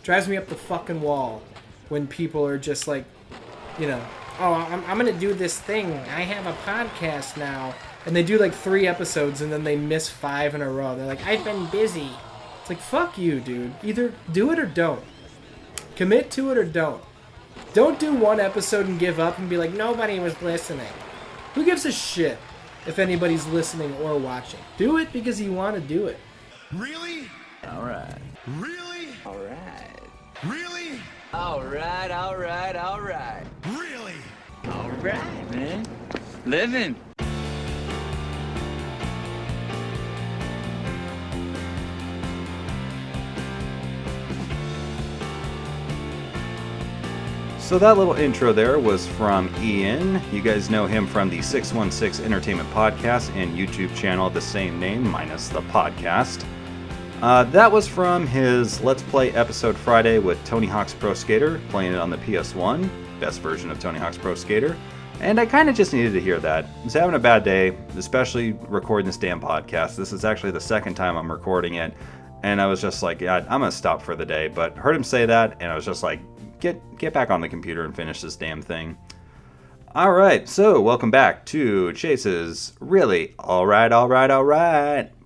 Drives me up the fucking wall when people are just like, you know, oh, I'm going to do this thing. I have a podcast now. And they do like 3 episodes and then they miss 5 in a row. They're like, I've been busy. It's like, fuck you, dude. Either do it or don't. Commit to it or don't. Don't do 1 episode and give up and be like, nobody was listening. Who gives a shit if anybody's listening or watching? Do it because you want to do it. Really? All right. Really? All right. Really? All right, all right, all right. Really? All right, man. Living. So that little intro there was from Ian. You guys know him from the 616 Entertainment Podcast and YouTube channel, the same name, minus the podcast. That was from his Let's Play episode Friday with Tony Hawk's Pro Skater, playing it on the PS1, best version of Tony Hawk's Pro Skater. And I kind of just needed to hear that. I was having a bad day, especially recording this damn podcast. This is actually the second time I'm recording it. And I was just like, yeah, I'm going to stop for the day. But heard him say that, and I was just like, get back on the computer and finish this damn thing. Alright, so welcome back to Chase's Really Alright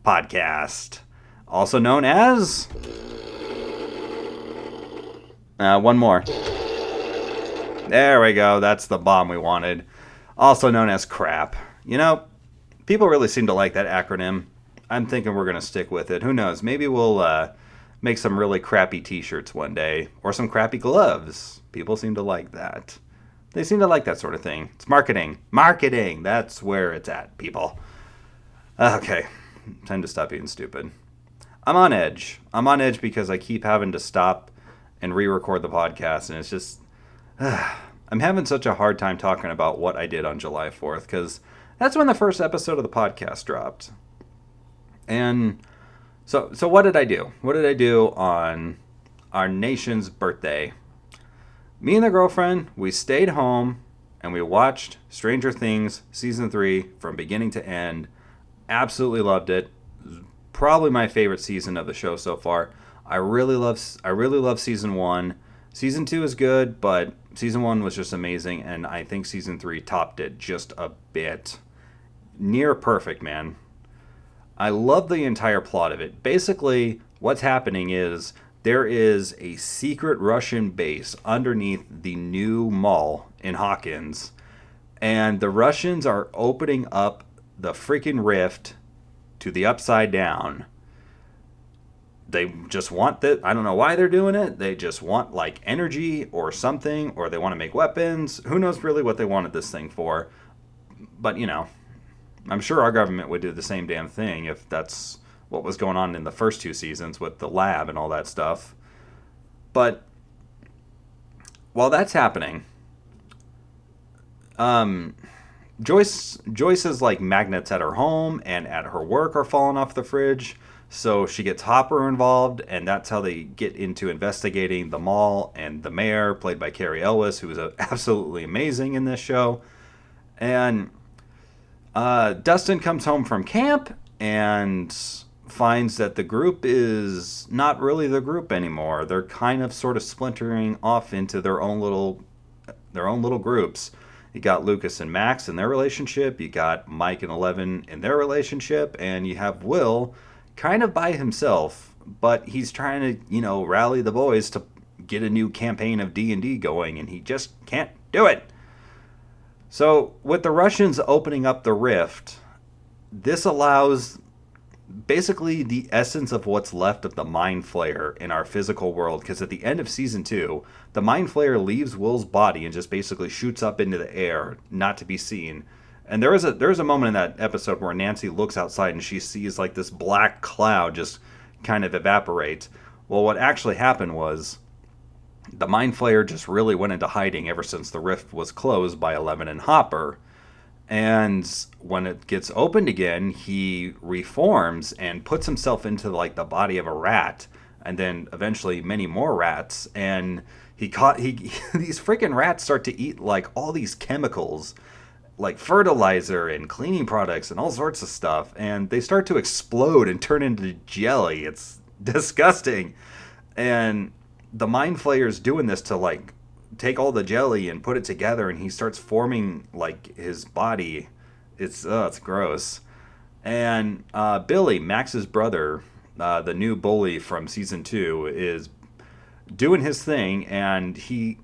podcast. Also known as... one more. There we go, that's the bomb we wanted. Also known as crap. You know, people really seem to like that acronym. I'm thinking we're going to stick with it. Who knows, maybe we'll make some really crappy t-shirts one day. Or some crappy gloves. People seem to like that. They seem to like that sort of thing. It's marketing. Marketing! That's where it's at, people. Okay. Time to stop being stupid. I'm on edge. I'm on edge because I keep having to stop and re-record the podcast. And it's just... I'm having such a hard time talking about what I did on July 4th. Because that's when the first episode of the podcast dropped. And... So what did I do? What did I do on our nation's birthday? Me and the girlfriend, we stayed home and we watched Stranger Things Season 3 from beginning to end. Absolutely loved it. Probably my favorite season of the show so far. I really love Season 1. Season 2 is good, but Season 1 was just amazing, and I think Season 3 topped it just a bit. Near perfect, man. I love the entire plot of it. Basically, what's happening is there is a secret Russian base underneath the new mall in Hawkins, and the Russians are opening up the freaking rift to the upside down. They just want that. I don't know why they're doing it. They just want like energy or something, or they want to make weapons. Who knows really what they wanted this thing for? But, you know, I'm sure our government would do the same damn thing if that's what was going on in the first 2 seasons with the lab and all that stuff. But while that's happening, Joyce's like magnets at her home and at her work are falling off the fridge. So she gets Hopper involved, and that's how they get into investigating the mall and the mayor, played by Carrie Elwes, who is absolutely amazing in this show. And Dustin comes home from camp and finds that the group is not really the group anymore. They're kind of sort of splintering off into their own little groups. You got Lucas and Max in their relationship, you got Mike and Eleven in their relationship, and you have Will kind of by himself, but he's trying to, you know, rally the boys to get a new campaign of D&D going, and he just can't do it. So, with the Russians opening up the rift, this allows basically the essence of what's left of the Mind Flayer in our physical world, because at the end of Season 2, the Mind Flayer leaves Will's body and just basically shoots up into the air, not to be seen. And there is a moment in that episode where Nancy looks outside and she sees like this black cloud just kind of evaporate. Well, what actually happened was the Mind Flayer just really went into hiding ever since the rift was closed by Eleven and Hopper. And when it gets opened again, he reforms and puts himself into like the body of a rat, and then eventually many more rats. And these freaking rats start to eat like all these chemicals, like fertilizer and cleaning products and all sorts of stuff, and they start to explode and turn into jelly. It's disgusting. And the Mind Flayer's doing this to, like, take all the jelly and put it together, and he starts forming, like, his body. It's gross. And Billy, Max's brother, the new bully from season 2, is doing his thing, and he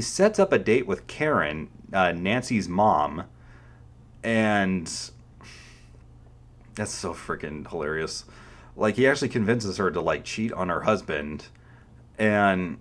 sets up a date with Karen, Nancy's mom, and that's so freaking hilarious. Like, he actually convinces her to, like, cheat on her husband, and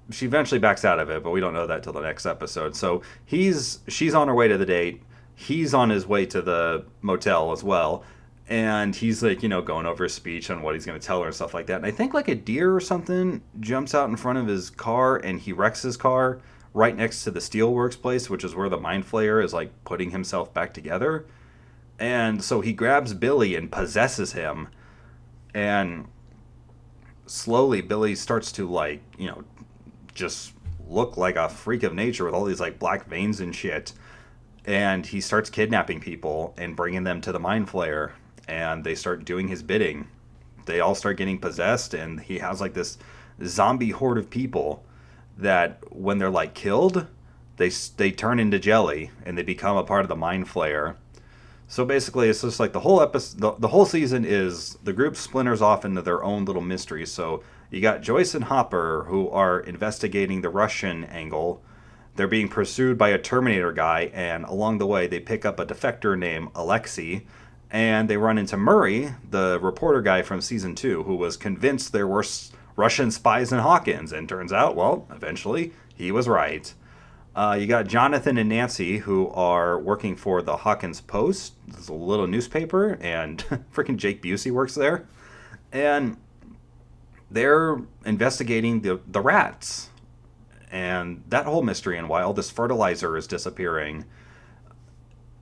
she eventually backs out of it, but we don't know that till the next episode. So she's on her way to the date, he's on his way to the motel as well, and he's, like, going over his speech on what he's going to tell her and stuff like that. And I think, like, a deer or something jumps out in front of his car, and he wrecks his car right next to the steelworks place, which is where the Mind Flayer is, like, putting himself back together. And so he grabs Billy and possesses him, and slowly Billy starts to, like, just look like a freak of nature with all these, like, black veins and shit. And he starts kidnapping people and bringing them to the Mind Flayer, and they start doing his bidding. They all start getting possessed, and he has, like, this zombie horde of people that when they're, like, killed, they turn into jelly and they become a part of the Mind Flayer. So basically, it's just like the whole episode, the whole season is the group splinters off into their own little mysteries. So you got Joyce and Hopper, who are investigating the Russian angle. They're being pursued by a Terminator guy, and along the way, they pick up a defector named Alexei, and they run into Murray, the reporter guy from season 2, who was convinced there were Russian spies in Hawkins, and turns out, well, eventually, he was right. You got Jonathan and Nancy, who are working for the Hawkins Post. It's a little newspaper, and freaking Jake Busey works there. And they're investigating the rats. And that whole mystery, and why all this fertilizer is disappearing.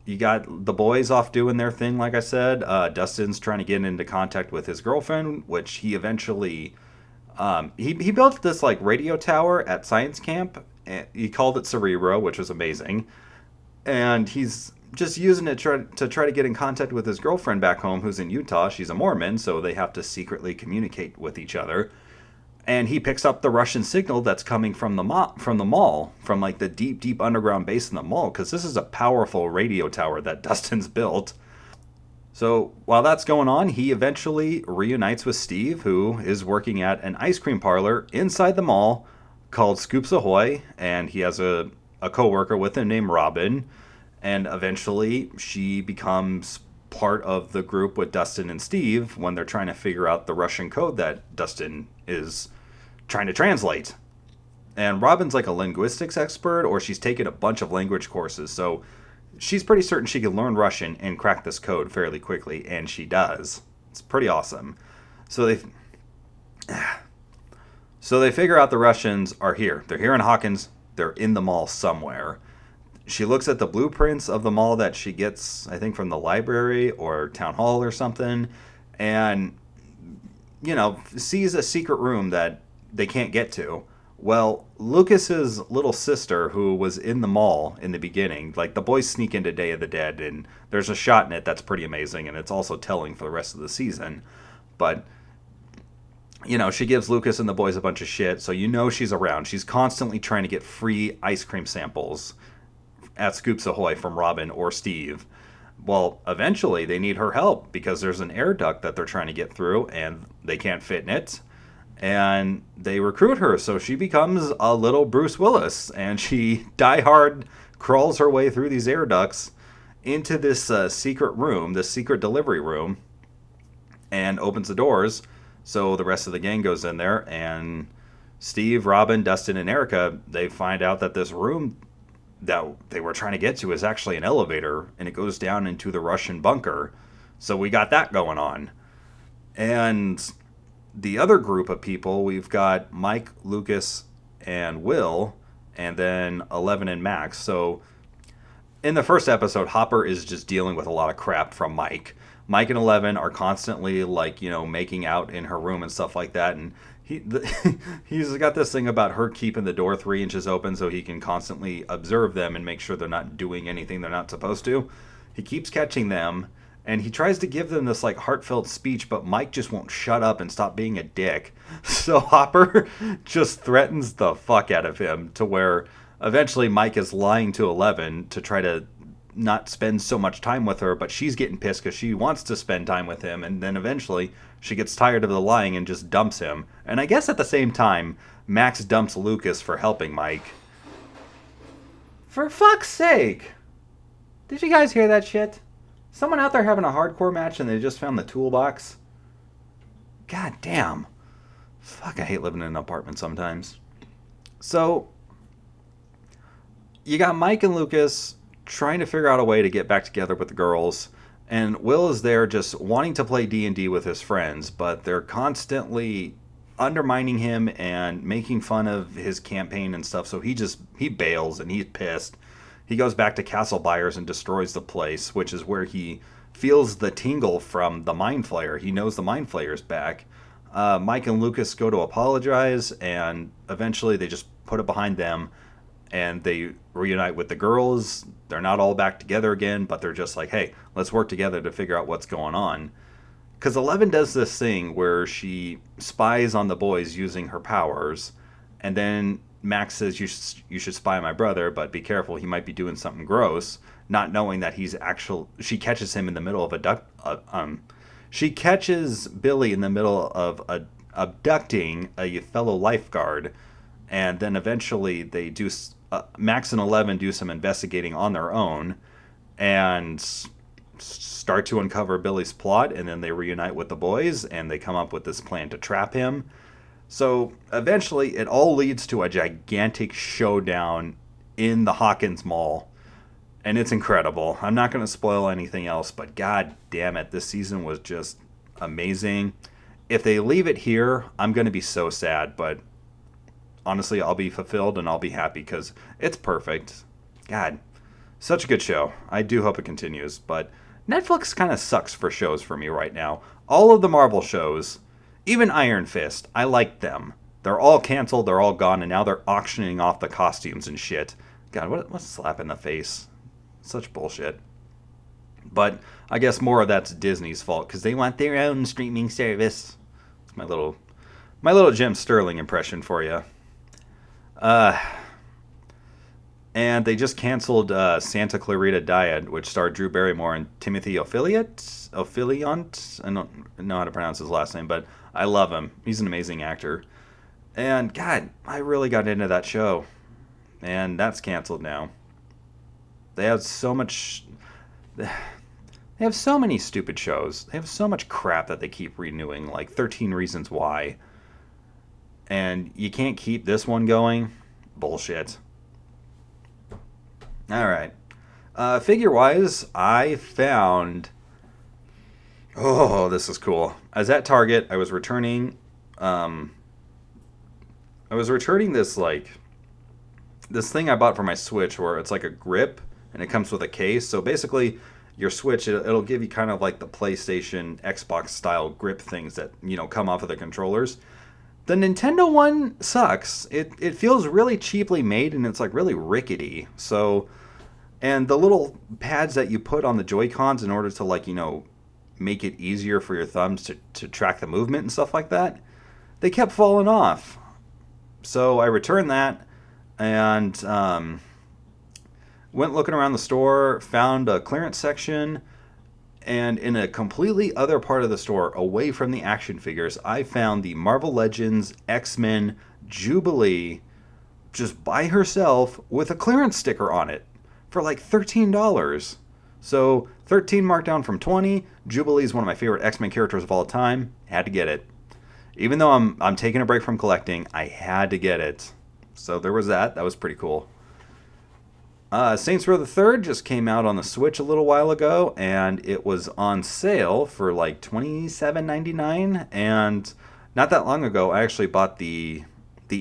You got the boys off doing their thing, like I said. Dustin's trying to get into contact with his girlfriend, which he eventually... he built this, like, radio tower at science camp. He called it Cerebro, which was amazing. And he's just using it to try to get in contact with his girlfriend back home, who's in Utah. She's a Mormon, so they have to secretly communicate with each other. And he picks up the Russian signal that's coming from the mall, from, like, the deep, deep underground base in the mall, because this is a powerful radio tower that Dustin's built. So while that's going on, he eventually reunites with Steve, who is working at an ice cream parlor inside the mall called Scoops Ahoy, and he has a co-worker with him named Robin, and eventually she becomes part of the group with Dustin and Steve when they're trying to figure out the Russian code that Dustin is trying to translate. And Robin's like a linguistics expert, or she's taken a bunch of language courses, so she's pretty certain she can learn Russian and crack this code fairly quickly, and she does. It's pretty awesome. So they figure out the Russians are here. They're here in Hawkins. They're in the mall somewhere. She looks at the blueprints of the mall that she gets, I think, from the library or town hall or something, and, sees a secret room that they can't get to. Well, Lucas's little sister, who was in the mall in the beginning, like, the boys sneak into Day of the Dead, and there's a shot in it that's pretty amazing, and it's also telling for the rest of the season. But, she gives Lucas and the boys a bunch of shit, so she's around. She's constantly trying to get free ice cream samples at Scoops Ahoy from Robin or Steve. Well, eventually they need her help because there's an air duct that they're trying to get through, and they can't fit in it. And they recruit her, so she becomes a little Bruce Willis, and she diehard crawls her way through these air ducts into this secret room, this secret delivery room, and opens the doors. So the rest of the gang goes in there, and Steve, Robin, Dustin, and Erica, they find out that this room that they were trying to get to is actually an elevator, and it goes down into the Russian bunker. So we got that going on. And the other group of people, we've got Mike, Lucas, and Will, and then 11 and Max. So in the first episode, Hopper is just dealing with a lot of crap from Mike. Mike and 11 are constantly, like, making out in her room and stuff like that, and he's got this thing about her keeping the door 3 inches open so he can constantly observe them and make sure they're not doing anything they're not supposed to. He keeps catching them, And he tries to give them this like heartfelt speech, but Mike just won't shut up and stop being a dick. So Hopper just threatens the fuck out of him to where eventually Mike is lying to 11 to try to not spend so much time with her, but she's getting pissed because she wants to spend time with him, and then eventually she gets tired of the lying and just dumps him. And I guess at the same time, Max dumps Lucas for helping Mike. For fuck's sake! Did you guys hear that shit? Someone out there having a hardcore match and they just found the toolbox? God damn. Fuck, I hate living in an apartment sometimes. So, you got Mike and Lucas trying to figure out a way to get back together with the girls, and Will is there just wanting to play D&D with his friends, but they're constantly undermining him and making fun of his campaign and stuff, so he bails and he's pissed. He goes back to Castle Byers and destroys the place, which is where he feels the tingle from the Mind Flayer. He knows the Mind Flayer's back. Mike and Lucas go to apologize, and eventually they just put it behind them, and they reunite with the girls. They're not all back together again, but they're just like, hey, let's work together to figure out what's going on. Because 11 does this thing where she spies on the boys using her powers, and then Max says, you should spy on my brother, but be careful, he might be doing something gross, not knowing that she catches him in the middle of she catches Billy in the middle of abducting a fellow lifeguard, and then eventually they do, Max and 11 do some investigating on their own, and start to uncover Billy's plot, and then they reunite with the boys, and they come up with this plan to trap him. So eventually it all leads to a gigantic showdown in the Hawkins Mall, and it's incredible. I'm not going to spoil anything else, but god damn it, this season was just amazing. If they leave it here, I'm going to be so sad, but honestly, I'll be fulfilled and I'll be happy because it's perfect. God, such a good show. I do hope it continues, but Netflix kind of sucks for shows for me right now. All of the Marvel shows, even Iron Fist, I like them. They're all canceled, they're all gone, and now they're auctioning off the costumes and shit. God, what a slap in the face. Such bullshit. But I guess more of that's Disney's fault, because they want their own streaming service. It's my little Jim Sterling impression for you. And they just canceled Santa Clarita Diet, which starred Drew Barrymore and Timothy Opheliant. I don't know how to pronounce his last name, but I love him. He's an amazing actor. And God, I really got into that show. And that's canceled now. They have so much... They have so many stupid shows. They have so much crap that they keep renewing, like 13 Reasons Why. And you can't keep this one going? Bullshit. Alright. Figure-wise, I found... Oh, this is cool. I was at Target. I was returning... this, like... This thing I bought for my Switch where it's like a grip, and it comes with a case. So basically, your Switch, it'll give you kind of like the PlayStation, Xbox-style grip things that, come off of the controllers. The Nintendo one sucks. It feels really cheaply made, and it's like really rickety. So, and the little pads that you put on the Joy-Cons in order to like, make it easier for your thumbs to track the movement and stuff like that, they kept falling off. So I returned that and went looking around the store, found a clearance section, and in a completely other part of the store, away from the action figures, I found the Marvel Legends X-Men Jubilee just by herself with a clearance sticker on it for like $13. So $13 marked down from $20. Jubilee is one of my favorite X-Men characters of all time. Had to get it. Even though I'm taking a break from collecting, I had to get it. So there was that. That was pretty cool. Saints Row the Third just came out on the Switch a little while ago, and it was on sale for like $27.99. And not that long ago, I actually bought the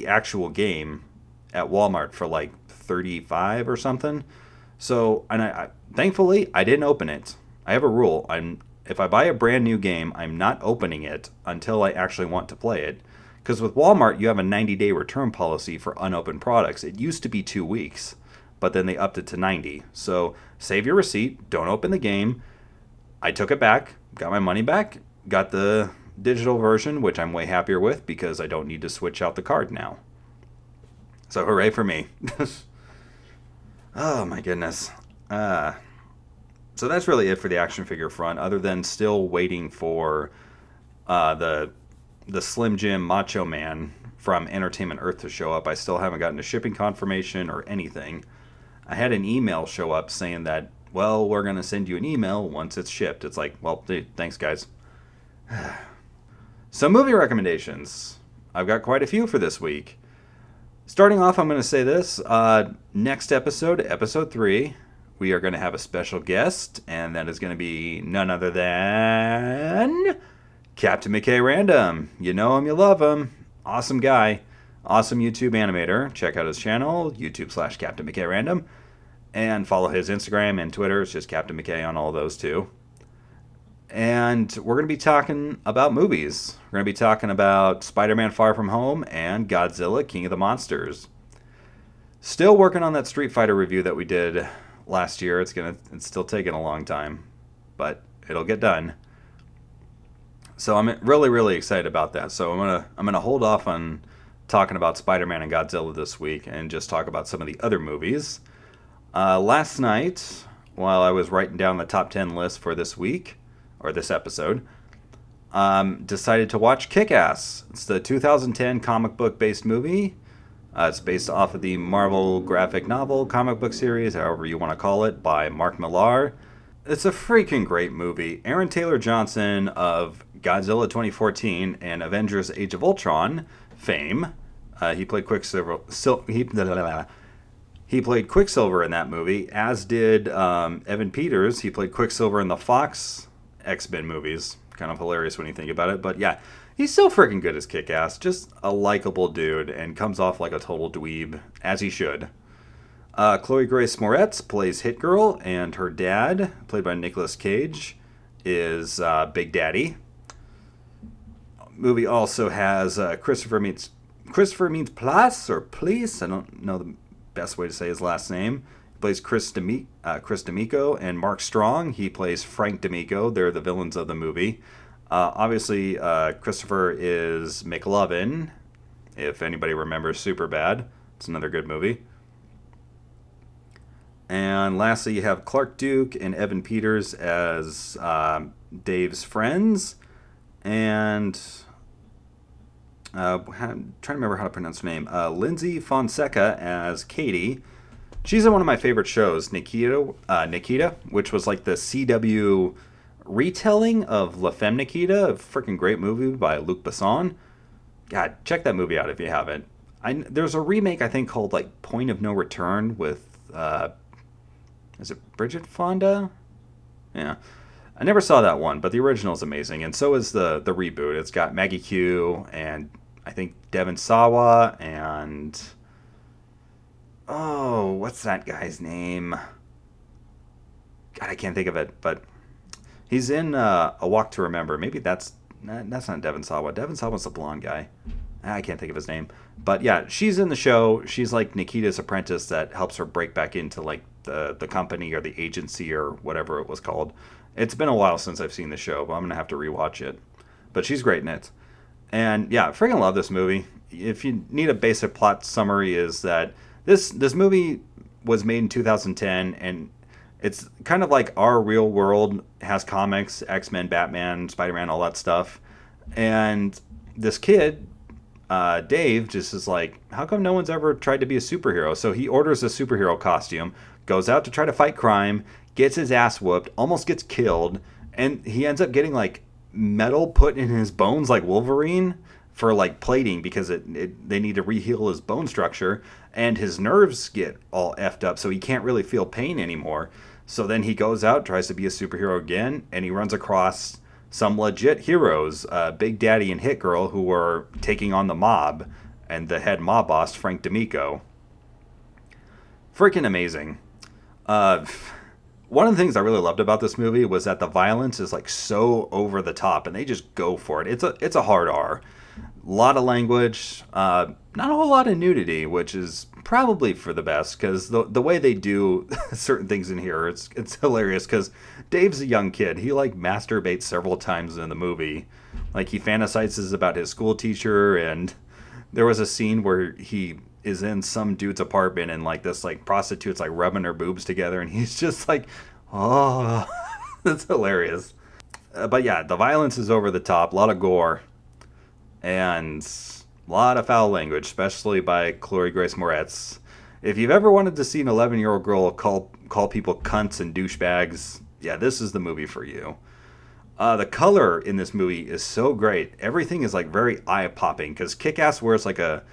actual game at Walmart for like $35 or something. So, and I thankfully I didn't open it. I have a rule. If I buy a brand new game, I'm not opening it until I actually want to play it. Because with Walmart, you have a 90-day return policy for unopened products. It used to be 2 weeks, but then they upped it to 90. So save your receipt, don't open the game, I took it back, got my money back, got the digital version, which I'm way happier with because I don't need to switch out the card now. So hooray for me. Oh my goodness. So that's really it for the action figure front, other than still waiting for the Slim Jim Macho Man from Entertainment Earth to show up. I still haven't gotten a shipping confirmation or anything. I had an email show up saying that, well, we're going to send you an email once it's shipped. It's like, well, thanks, guys. So movie recommendations. I've got quite a few for this week. Starting off, I'm going to say this. Next episode, episode 3, we are going to have a special guest, and that is going to be none other than Captain McKay Random. You know him, you love him. Awesome guy. Awesome YouTube animator. Check out his channel, YouTube/Captain McKay Random. And follow his Instagram and Twitter. It's just Captain McKay on all those too. And we're going to be talking about movies. We're going to be talking about Spider-Man Far From Home and Godzilla King of the Monsters. Still working on that Street Fighter review that we did last year. It's still taking a long time, but it'll get done. So I'm really, really excited about that. So I'm gonna hold off on talking about Spider-Man and Godzilla this week and just talk about some of the other movies. Last night, while I was writing down the top 10 list for this week, or this episode, decided to watch Kick-Ass. It's the 2010 comic book based movie. It's based off of the Marvel graphic novel comic book series, however you want to call it, by Mark Millar. It's a freaking great movie. Aaron Taylor Johnson of Godzilla 2014 and Avengers Age of Ultron fame. He played Quicksilver. He played Quicksilver in that movie, as did Evan Peters. He played Quicksilver in the Fox X-Men movies. Kind of hilarious when you think about it. But yeah, he's so freaking good as Kick-Ass. Just a likable dude and comes off like a total dweeb, as he should. Chloe Grace Moretz plays Hit Girl, and her dad, played by Nicolas Cage, is Big Daddy. Movie also has Christopher Means Place, or Please. I don't know the best way to say his last name. He plays Chris D'Amico, and Mark Strong. He plays Frank D'Amico. They're the villains of the movie. Obviously, Christopher is McLovin, if anybody remembers Superbad. It's another good movie. And lastly, you have Clark Duke and Evan Peters as Dave's friends. And I'm trying to remember how to pronounce her name. Lindsay Fonseca as Katie. She's in one of my favorite shows, Nikita, which was like the CW retelling of La Femme Nikita, a freaking great movie by Luc Besson. God, check that movie out if you haven't. There's a remake, I think, called like Point of No Return with, is it Bridget Fonda? Yeah. I never saw that one, but the original is amazing, and so is the reboot. It's got Maggie Q and I think Devon Sawa and... Oh, what's that guy's name? God, I can't think of it, but he's in A Walk to Remember. Maybe that's not Devon Sawa. Devon Sawa's the blonde guy. I can't think of his name. But yeah, she's in the show. She's like Nikita's apprentice that helps her break back into like the company or the agency or whatever it was called. It's been a while since I've seen the show, but I'm going to have to rewatch it. But she's great in it. And yeah, I freaking love this movie. If you need a basic plot summary, is that this movie was made in 2010, and it's kind of like our real world has comics, X-Men, Batman, Spider-Man, all that stuff. And this kid, Dave, just is like, how come no one's ever tried to be a superhero? So he orders a superhero costume, goes out to try to fight crime, gets his ass whooped, almost gets killed, and he ends up getting like metal put in his bones like Wolverine for like plating because they need to reheal his bone structure, and his nerves get all effed up so he can't really feel pain anymore. So then he goes out, tries to be a superhero again, and he runs across some legit heroes, Big Daddy and Hit Girl, who were taking on the mob, and the head mob boss, Frank D'Amico. Freaking amazing. One of the things I really loved about this movie was that the violence is like so over the top, and they just go for it. It's a hard R. A lot of language, not a whole lot of nudity, which is probably for the best, because the way they do certain things in here, it's hilarious. Because Dave's a young kid, he like masturbates several times in the movie, like he fantasizes about his school teacher, and there was a scene where he is in some dude's apartment and like this like prostitute's like rubbing her boobs together, and he's just like, oh, that's hilarious. But yeah, the violence is over the top, a lot of gore, and a lot of foul language, especially by Chloe Grace Moretz. If you've ever wanted to see an 11-year-old girl call people cunts and douchebags, yeah, this is the movie for you. The color in this movie is so great. Everything is like very eye-popping, because Kick-Ass wears like a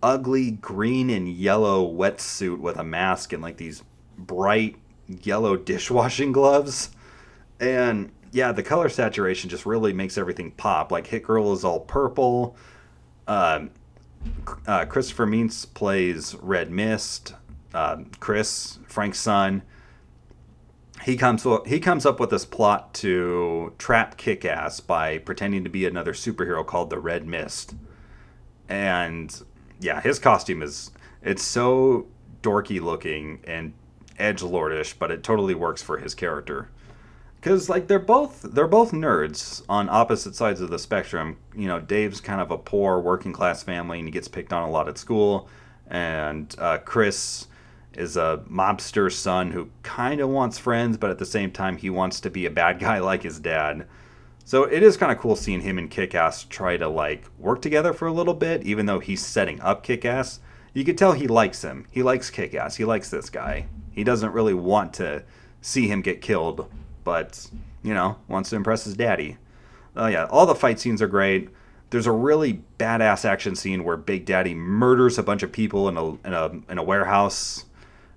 ugly green and yellow wetsuit with a mask and like these bright yellow dishwashing gloves. And yeah, the color saturation just really makes everything pop. Like Hit Girl is all purple. Christopher Mintz plays Red Mist. Chris, Frank's son, he comes up with this plot to trap Kick-Ass by pretending to be another superhero called the Red Mist. And yeah, his costume it's so dorky looking and edgelordish, but it totally works for his character. Because like they're both nerds on opposite sides of the spectrum. You know, Dave's kind of a poor working class family and he gets picked on a lot at school, and Chris is a mobster son who kind of wants friends, but at the same time he wants to be a bad guy like his dad. So it is kind of cool seeing him and Kick-Ass try to like work together for a little bit, even though he's setting up Kick-Ass. You could tell he likes him. He likes Kick-Ass. He likes this guy. He doesn't really want to see him get killed, but, you know, wants to impress his daddy. Yeah, all the fight scenes are great. There's a really badass action scene where Big Daddy murders a bunch of people in a warehouse.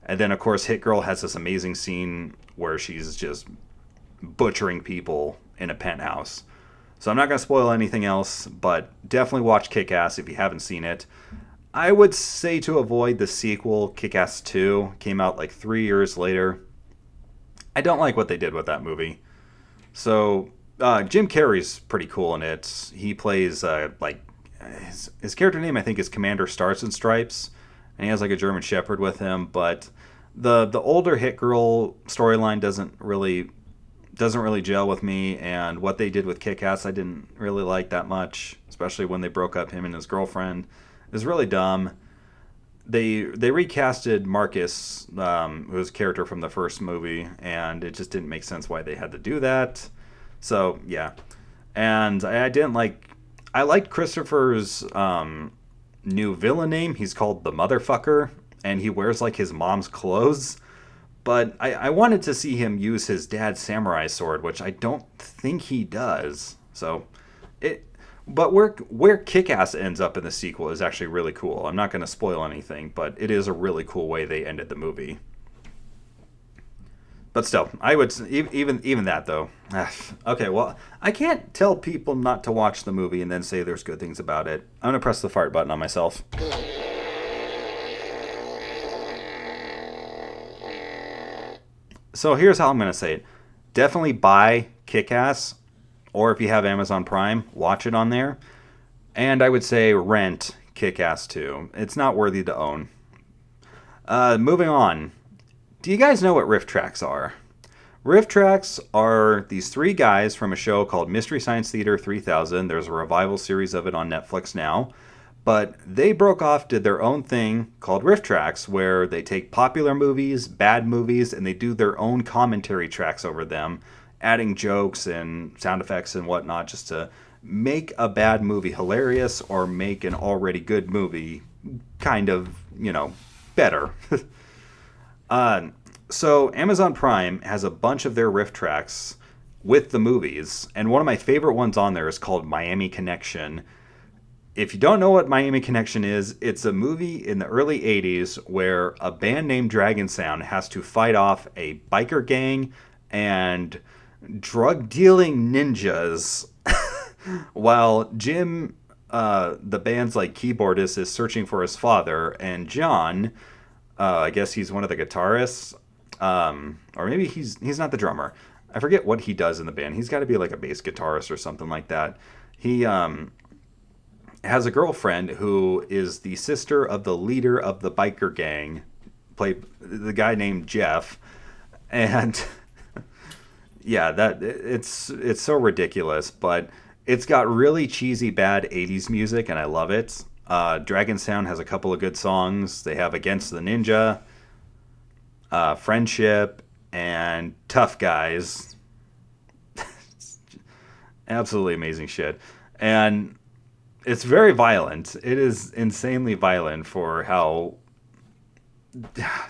And then, of course, Hit Girl has this amazing scene where she's just butchering people in a penthouse. So I'm not going to spoil anything else, but definitely watch Kick-Ass if you haven't seen it. I would say to avoid the sequel, Kick-Ass 2, came out like 3 years later. I don't like what they did with that movie. So Jim Carrey's pretty cool in it. He plays his character name I think is Commander Stars and Stripes, and he has like a German Shepherd with him. But the older Hit Girl storyline doesn't really gel with me, and what they did with Kick-Ass I didn't really like that much, especially when they broke up him and his girlfriend. It was really dumb. They recasted Marcus, who's a character from the first movie, and it just didn't make sense why they had to do that. So yeah, and I liked Christopher's new villain name. He's called the Motherfucker, and he wears like his mom's clothes. But I wanted to see him use his dad's samurai sword, which I don't think he does. But where Kick-Ass ends up in the sequel is actually really cool. I'm not going to spoil anything, but it is a really cool way they ended the movie. But still, I would even that though. Okay, well, I can't tell people not to watch the movie and then say there's good things about it. I'm going to press the fart button on myself. So here's how I'm going to say it. Definitely buy Kick-Ass, or if you have Amazon Prime, watch it on there. And I would say rent Kick-Ass 2. It's not worthy to own. Moving on. Do you guys know what riff tracks are? Riff tracks are these three guys from a show called Mystery Science Theater 3000. There's a revival series of it on Netflix now. But they broke off, did their own thing called riff tracks, where they take popular movies, bad movies, and they do their own commentary tracks over them, adding jokes and sound effects and whatnot just to make a bad movie hilarious or make an already good movie kind of, better. So Amazon Prime has a bunch of their riff tracks with the movies, and one of my favorite ones on there is called Miami Connection. If you don't know what Miami Connection is, it's a movie in the early 80s where a band named Dragon Sound has to fight off a biker gang and drug-dealing ninjas while Jim, the band's keyboardist, is searching for his father, and John, I guess he's one of the guitarists, or maybe he's not the drummer. I forget what he does in the band. He's got to be a bass guitarist or something like that. has a girlfriend who is the sister of the leader of the biker gang, played the guy named Jeff. And yeah, that it's so ridiculous, but it's got really cheesy bad 80s music and I love it. Dragon Sound has a couple of good songs. They have Against the Ninja, Friendship, and Tough Guys. Absolutely amazing shit. And it's very violent. It is insanely violent for how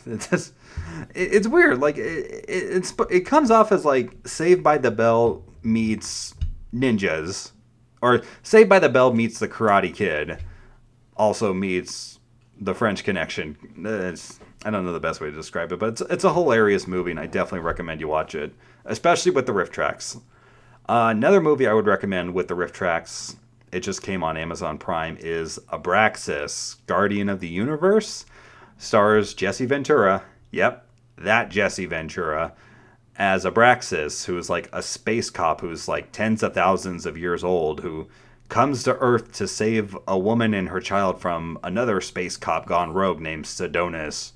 it's weird. Like it comes off as like Saved by the Bell meets Ninjas, or Saved by the Bell meets The Karate Kid, also meets The French Connection. I don't know the best way to describe it, but it's a hilarious movie, and I definitely recommend you watch it, especially with the riff tracks. Another movie I would recommend with the riff tracks, it just came on Amazon Prime, is Abraxas, Guardian of the Universe. Stars Jesse Ventura. Yep, that Jesse Ventura as Abraxas, who's like a space cop who's like tens of thousands of years old, who comes to Earth to save a woman and her child from another space cop gone rogue named Sidonis.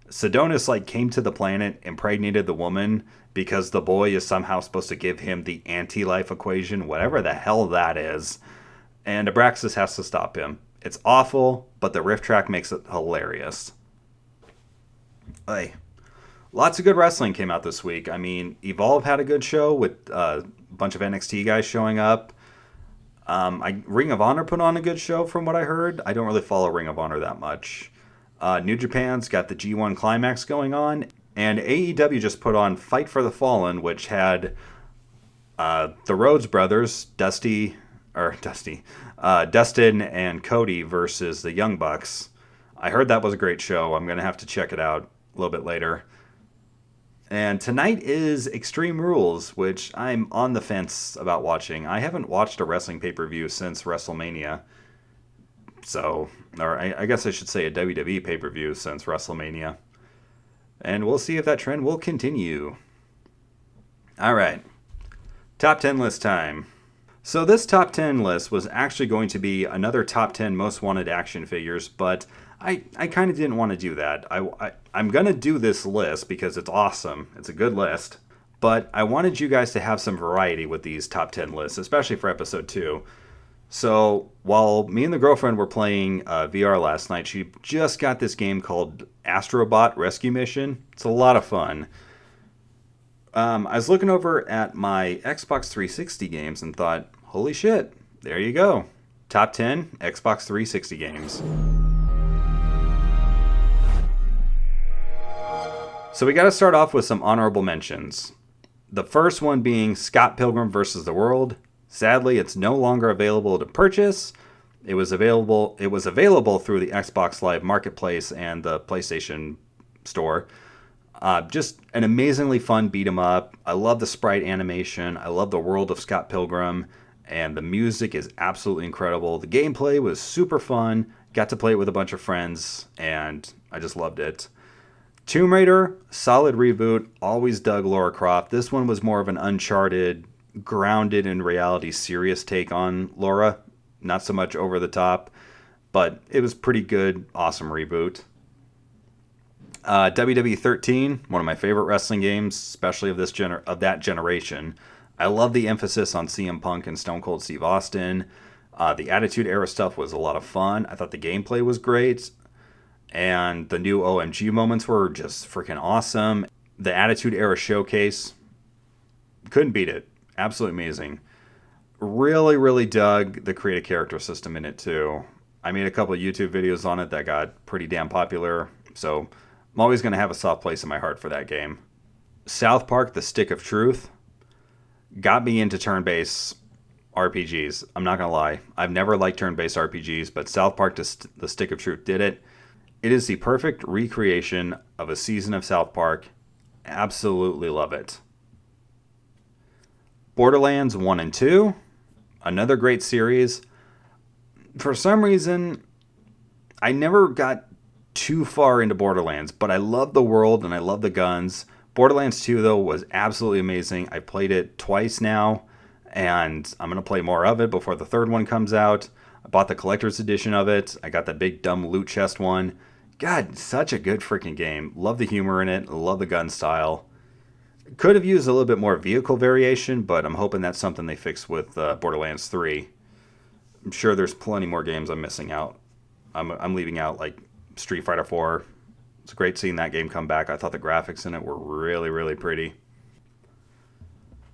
Sidonis like came to the planet, impregnated the woman because the boy is somehow supposed to give him the anti-life equation, whatever the hell that is. And Abraxas has to stop him. It's awful, but the riff track makes it hilarious. Hey, lots of good wrestling came out this week. I mean, Evolve had a good show with a bunch of NXT guys showing up. Ring of Honor put on a good show from what I heard. I don't really follow Ring of Honor that much. New Japan's got the G1 Climax going on. And AEW just put on Fight for the Fallen, which had the Rhodes brothers, Dustin and Cody versus the Young Bucks. I heard that was a great show. I'm going to have to check it out a little bit later. And tonight is Extreme Rules, which I'm on the fence about watching. I haven't watched a wrestling pay-per-view since WrestleMania. So, or I guess I should say a WWE pay-per-view since WrestleMania. And we'll see if that trend will continue. All right. Top 10 list time. So this top 10 list was actually going to be another top 10 most wanted action figures, but I kind of didn't want to do that. I'm going to do this list because it's awesome. It's a good list. But I wanted you guys to have some variety with these top 10 lists, especially for episode 2. So while me and the girlfriend were playing VR last night, she just got this game called Astrobot Rescue Mission. It's a lot of fun. I was looking over at my Xbox 360 games and thought, holy shit, there you go. Top 10 Xbox 360 games. So we got to start off with some honorable mentions. The first one being Scott Pilgrim vs. the World. Sadly, it's no longer available to purchase. It was available through the Xbox Live Marketplace and the PlayStation Store. Just an amazingly fun beat 'em up. I love the sprite animation. I love the world of Scott Pilgrim. And the music is absolutely incredible. The gameplay was super fun. Got to play it with a bunch of friends, and I just loved it. Tomb Raider, solid reboot. Always dug Lara Croft. This one was more of an Uncharted, grounded in reality, serious take on Lara. Not so much over the top, but it was pretty good. Awesome reboot. WWE 13, one of my favorite wrestling games, especially of that generation. I love the emphasis on CM Punk and Stone Cold Steve Austin. The Attitude Era stuff was a lot of fun. I thought the gameplay was great. And the new OMG moments were just freaking awesome. The Attitude Era showcase, couldn't beat it. Absolutely amazing. Really, really dug the create a character system in it too. I made a couple of YouTube videos on it that got pretty damn popular. So I'm always going to have a soft place in my heart for that game. South Park, The Stick of Truth, got me into turn-based RPGs. I'm not going to lie. I've never liked turn-based RPGs, but South Park, The Stick of Truth did it. It is the perfect recreation of a season of South Park. Absolutely love it. Borderlands 1 and 2, another great series. For some reason, I never got too far into Borderlands, but I love the world and I love the guns. Borderlands 2, though, was absolutely amazing. I played it twice now, and I'm going to play more of it before the third one comes out. I bought the collector's edition of it. I got the big dumb loot chest one. God, such a good freaking game. Love the humor in it. Love the gun style. Could have used a little bit more vehicle variation, but I'm hoping that's something they fix with Borderlands 3. I'm sure there's plenty more games I'm missing out. I'm leaving out like Street Fighter 4. It's great seeing that game come back. I thought the graphics in it were really, really pretty.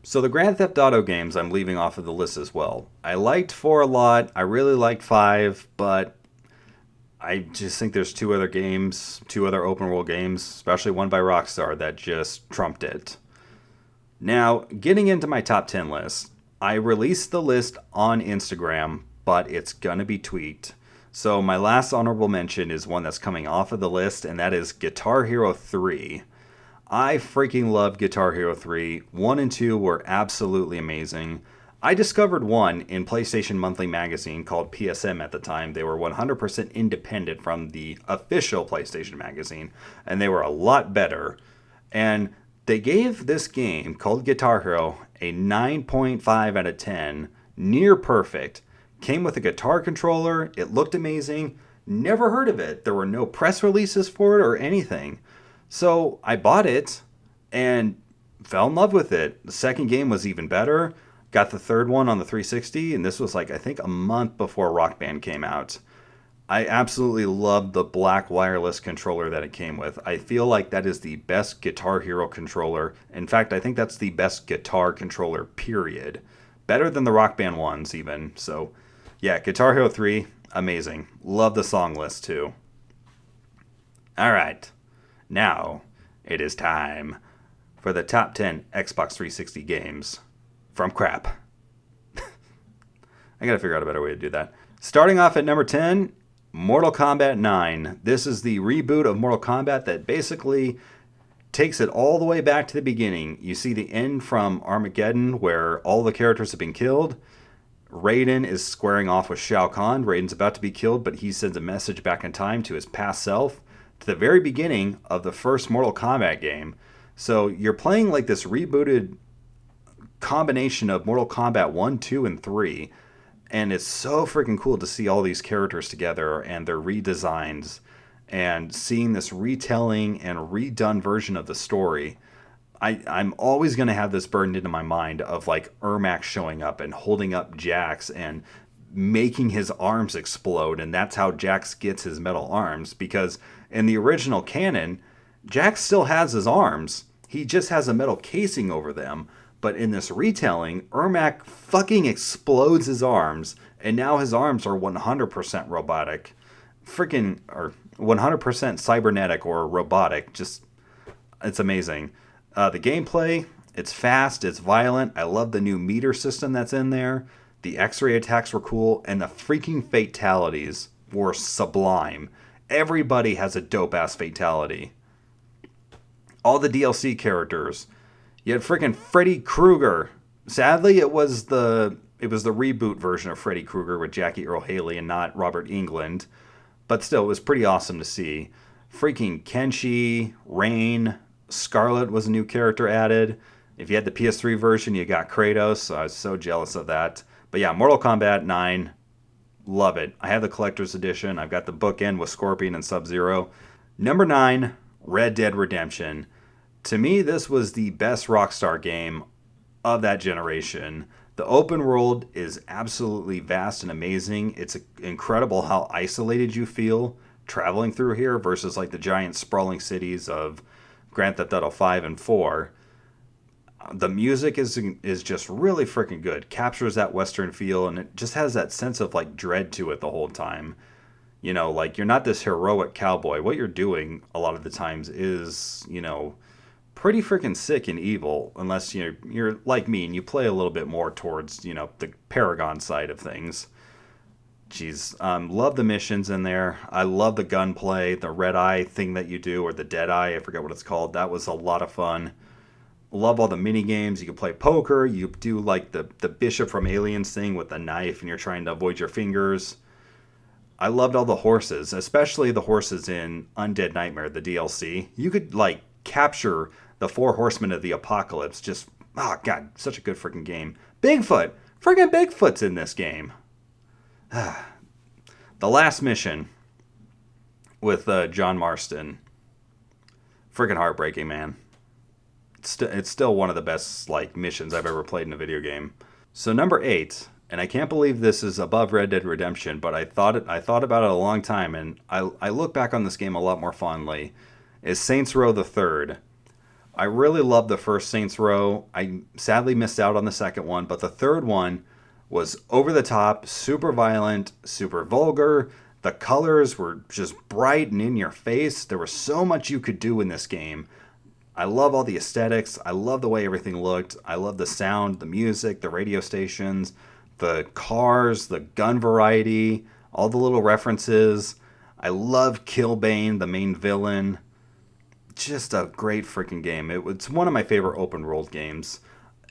So the Grand Theft Auto games I'm leaving off of the list as well. I liked 4 a lot. I really liked 5, but I just think there's 2 other games, 2 other open world games, especially one by Rockstar, that just trumped it. Now, getting into my top 10 list, I released the list on Instagram, but it's gonna be tweaked. So my last honorable mention is one that's coming off of the list, and that is Guitar Hero 3. I freaking love Guitar Hero 3. 1 and 2 were absolutely amazing. I discovered 1 in PlayStation Monthly magazine called PSM at the time. They were 100% independent from the official PlayStation magazine, and they were a lot better. And they gave this game called Guitar Hero a 9.5 out of 10, near perfect. Came with a guitar controller, it looked amazing, never heard of it. There were no press releases for it or anything. So I bought it and fell in love with it. The second game was even better. Got the third one on the 360, and this was like, I think, a month before Rock Band came out. I absolutely loved the black wireless controller that it came with. I feel like that is the best Guitar Hero controller. In fact, I think that's the best guitar controller, period. Better than the Rock Band ones, even. So, yeah, Guitar Hero 3, amazing. Love the song list, too. Alright, now it is time for the top 10 Xbox 360 games from crap. I gotta figure out a better way to do that. Starting off at number 10, Mortal Kombat 9. This is the reboot of Mortal Kombat that basically takes it all the way back to the beginning. You see the end from Armageddon where all the characters have been killed. Raiden is squaring off with Shao Kahn. Raiden's about to be killed, but he sends a message back in time to his past self to the very beginning of the first Mortal Kombat game. So you're playing like this rebooted combination of Mortal Kombat 1, 2, and 3. And it's so freaking cool to see all these characters together and their redesigns and seeing this retelling and redone version of the story. I'm always going to have this burned into my mind of like Ermac showing up and holding up Jax and making his arms explode. And that's how Jax gets his metal arms, because in the original canon, Jax still has his arms. He just has a metal casing over them. But in this retelling, Ermac fucking explodes his arms, and now his arms are 100% robotic. Or 100% cybernetic or robotic. Just, it's amazing. The gameplay, it's fast, it's violent. I love the new meter system that's in there. The X-ray attacks were cool, and the freaking fatalities were sublime. Everybody has a dope-ass fatality. All the DLC characters. You had freaking Freddy Krueger. Sadly, it was the reboot version of Freddy Krueger with Jackie Earle Haley and not Robert Englund. But still, it was pretty awesome to see. Freaking Kenshi, Rain, Scarlet was a new character added. If you had the PS3 version, you got Kratos, so I was so jealous of that. But yeah, Mortal Kombat 9, love it. I have the collector's edition. I've got the bookend with Scorpion and Sub-Zero. Number 9, Red Dead Redemption. To me, this was the best Rockstar game of that generation. The open world is absolutely vast and amazing. It's incredible how isolated you feel traveling through here versus like the giant sprawling cities of Grand Theft Auto 5 and 4. The music is just really freaking good. Captures that Western feel, and it just has that sense of like dread to it the whole time. You know, like you're not this heroic cowboy. What you're doing a lot of the times is, you know, pretty freaking sick and evil, unless you're like me and you play a little bit more towards, you know, the Paragon side of things. Jeez, love the missions in there. I love the gunplay, the red eye thing that you do, or the dead eye, I forget what it's called. That was a lot of fun. Love all the mini games. You can play poker. You do like the Bishop from Aliens thing with the knife, and you're trying to avoid your fingers. I loved all the horses, especially the horses in Undead Nightmare, the DLC. You could like capture the 4 horsemen of the apocalypse. Just, oh god, such a good freaking game. Bigfoot! Freaking Bigfoot's in this game. The last mission with John Marston. Freaking heartbreaking, man. It's still one of the best like missions I've ever played in a video game. So number 8, and I can't believe this is above Red Dead Redemption, but I thought about it a long time, and I look back on this game a lot more fondly, is Saints Row the Third. I really loved the first Saints Row. I sadly missed out on the second one, but the third one was over the top, super violent, super vulgar. The colors were just bright and in your face. There was so much you could do in this game. I love all the aesthetics. I love the way everything looked. I love the sound, the music, the radio stations, the cars, the gun variety, all the little references. I love Killbane, the main villain. Just a great freaking game. It's one of my favorite open world games.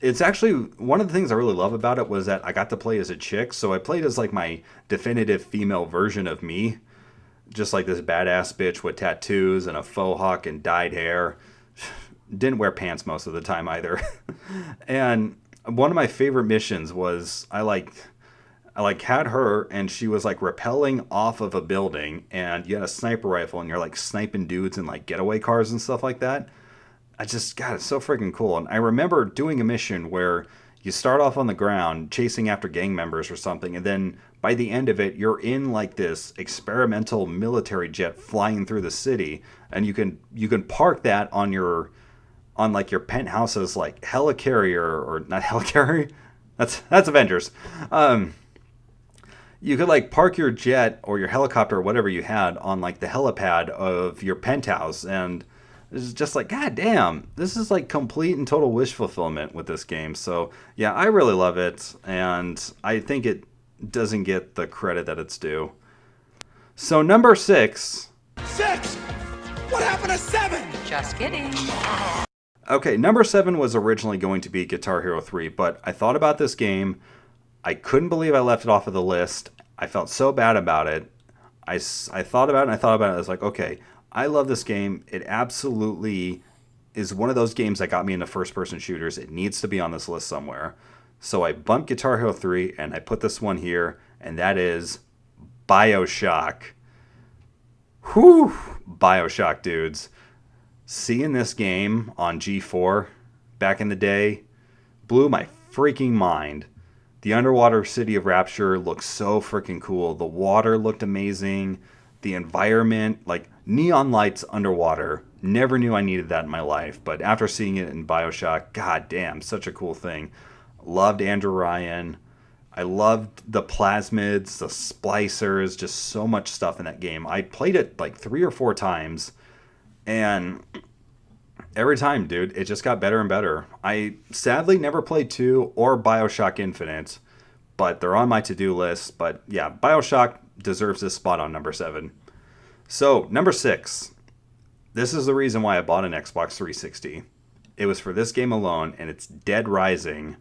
It's actually one of the things I really love about it was that I got to play as a chick. So I played as like my definitive female version of me. Just like this badass bitch with tattoos and a faux hawk and dyed hair. Didn't wear pants most of the time either. And one of my favorite missions was I had her and she was like rappelling off of a building and you had a sniper rifle and you're like sniping dudes in like getaway cars and stuff like that. God, it's so freaking cool. And I remember doing a mission where you start off on the ground chasing after gang members or something, and then by the end of it, you're in like this experimental military jet flying through the city, and you can park that on like your penthouse's like helicarrier, or not helicarrier. That's Avengers. You could like park your jet or your helicopter or whatever you had on like the helipad of your penthouse, and it's just like, god damn, this is like complete and total wish fulfillment with this game. So yeah, I really love it, and I think it doesn't get the credit that it's due. So number 6. 6! What happened to 7? Just kidding. Okay, number 7 was originally going to be Guitar Hero 3, but I thought about this game. I couldn't believe I left it off of the list. I felt so bad about it. I thought about it. I was like, okay, I love this game. It absolutely is one of those games that got me into first-person shooters. It needs to be on this list somewhere. So I bumped Guitar Hero 3, and I put this one here, and that is BioShock. Whew! BioShock, dudes. Seeing this game on G4 back in the day blew my freaking mind. The underwater city of Rapture looked so freaking cool. The water looked amazing. The environment, like neon lights underwater. Never knew I needed that in my life. But after seeing it in BioShock, god damn, such a cool thing. Loved Andrew Ryan. I loved the plasmids, the splicers, just so much stuff in that game. I played it like 3 or 4 times. And every time, dude, it just got better and better. I sadly never played 2 or BioShock Infinite, but they're on my to-do list. But yeah, BioShock deserves this spot on number 7. So, number 6. This is the reason why I bought an Xbox 360. It was for this game alone, and it's Dead Rising.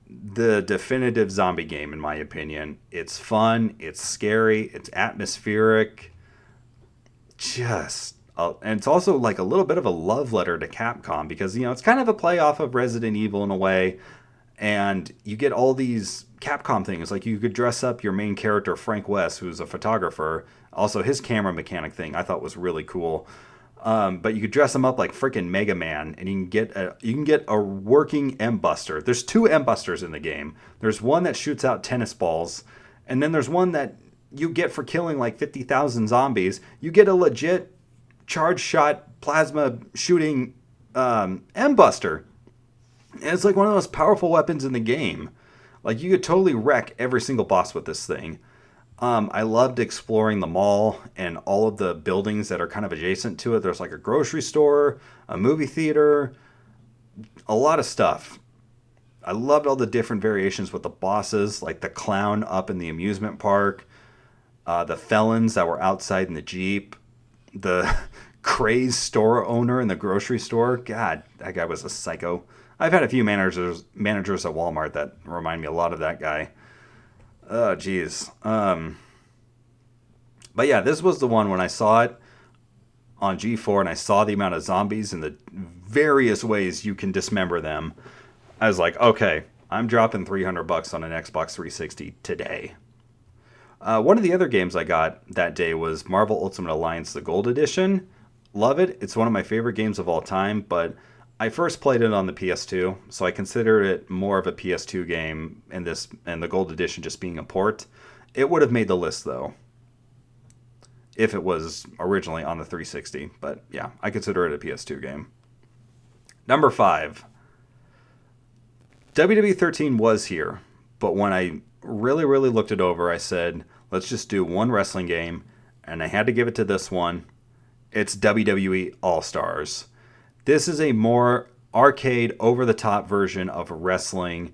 The definitive zombie game, in my opinion. It's fun, it's scary, it's atmospheric. And it's also like a little bit of a love letter to Capcom, because, it's kind of a play off of Resident Evil in a way. And you get all these Capcom things, like you could dress up your main character, Frank West, who's a photographer. Also, his camera mechanic thing I thought was really cool. But you could dress him up like freaking Mega Man, and you can get a working M-Buster. There's 2 M-Busters in the game. There's one that shoots out tennis balls, and then there's one that you get for killing like 50,000 zombies. You get a legit charge shot plasma shooting M-Buster. And it's like one of the most powerful weapons in the game. Like, you could totally wreck every single boss with this thing. I loved exploring the mall and all of the buildings that are kind of adjacent to it. There's like a grocery store, a movie theater, a lot of stuff. I loved all the different variations with the bosses, like the clown up in the amusement park, the felons that were outside in the Jeep, the crazed store owner in the grocery store. God, that guy was a psycho. I've had a few managers at Walmart that remind me a lot of that guy. Oh, geez. But yeah, this was the one when I saw it on G4 and I saw the amount of zombies and the various ways you can dismember them. I was like, okay, I'm dropping $300 on an Xbox 360 today. One of the other games I got that day was Marvel Ultimate Alliance, the Gold Edition. Love it. It's one of my favorite games of all time, but I first played it on the PS2, so I consider it more of a PS2 game, and the Gold Edition just being a port. It would have made the list, though, if it was originally on the 360. But yeah, I consider it a PS2 game. Number 5. WWE 13 was here, but when I really, really looked it over, I said, let's just do one wrestling game, and I had to give it to this one. It's WWE All-Stars. This is a more arcade, over-the-top version of wrestling,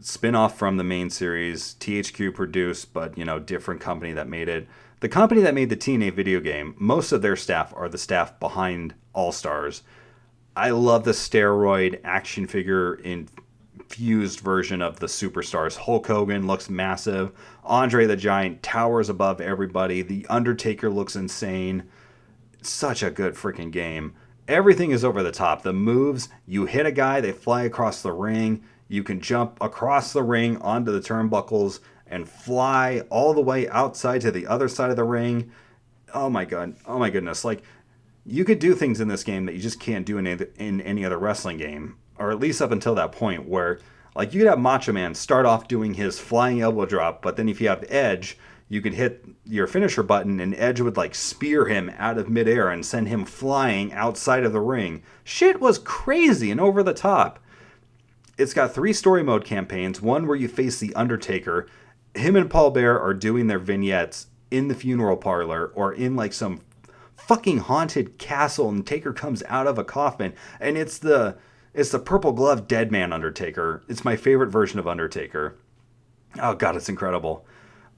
spin-off from the main series. THQ produced, but, different company that made it. The company that made the TNA video game, most of their staff are the staff behind All-Stars. I love the steroid action figure infused version of the superstars. Hulk Hogan looks massive. Andre the Giant towers above everybody. The Undertaker looks insane. Such a good freaking game. Everything is over the top. The moves, you hit a guy, they fly across the ring. You can jump across the ring onto the turnbuckles and fly all the way outside to the other side of the ring. Oh my god. Oh my goodness. Like, you could do things in this game that you just can't do in any other wrestling game. Or at least up until that point where, like, you could have Macho Man start off doing his flying elbow drop, but then if you have Edge, you could hit your finisher button and Edge would like spear him out of midair and send him flying outside of the ring. Shit was crazy and over the top. It's got 3 story mode campaigns. One where you face the Undertaker. Him and Paul Bearer are doing their vignettes in the funeral parlor or in like some fucking haunted castle, and Taker comes out of a coffin, and it's the purple glove dead man Undertaker. It's my favorite version of Undertaker. Oh god, it's incredible.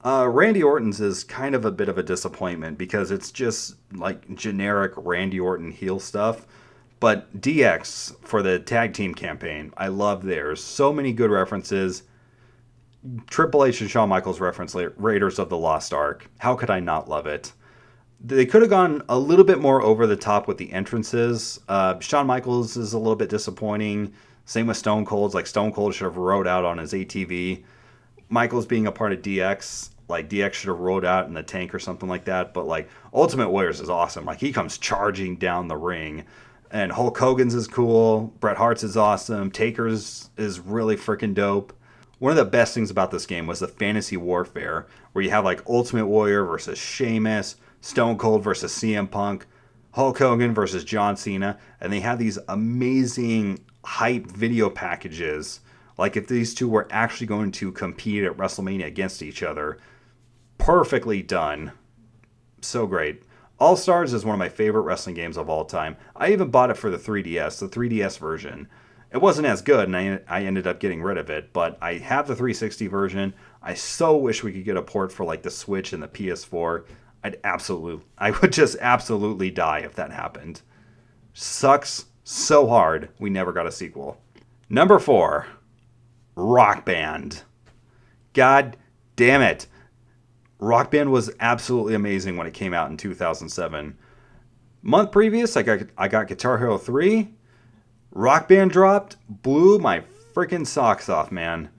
Randy Orton's is kind of a bit of a disappointment because it's just like generic Randy Orton heel stuff. But DX for the tag team campaign, I love theirs. So many good references. Triple H and Shawn Michaels reference Raiders of the Lost Ark. How could I not love it? They could have gone a little bit more over the top with the entrances. Shawn Michaels is a little bit disappointing. Same with Stone Cold's. Like, Stone Cold should have rode out on his ATV. Michaels being a part of DX, like, DX should have rode out in the tank or something like that. But, like, Ultimate Warriors is awesome. Like, he comes charging down the ring. And Hulk Hogan's is cool. Bret Hart's is awesome. Taker's is really freaking dope. One of the best things about this game was the fantasy warfare, where you have, like, Ultimate Warrior versus Sheamus, Stone Cold versus CM Punk, Hulk Hogan versus John Cena. And they have these amazing hype video packages. Like, if these two were actually going to compete at WrestleMania against each other. Perfectly done. So great. All Stars is one of my favorite wrestling games of all time. I even bought it for the 3DS, the 3DS version. It wasn't as good, and I ended up getting rid of it. But I have the 360 version. I so wish we could get a port for, like, the Switch and the PS4. I would just absolutely die if that happened. Sucks so hard we never got a sequel. Number 4. Rock Band. God damn it. Rock Band was absolutely amazing when it came out in 2007. Month previous, I got Guitar Hero 3. Rock Band dropped. Blew my freaking socks off, man.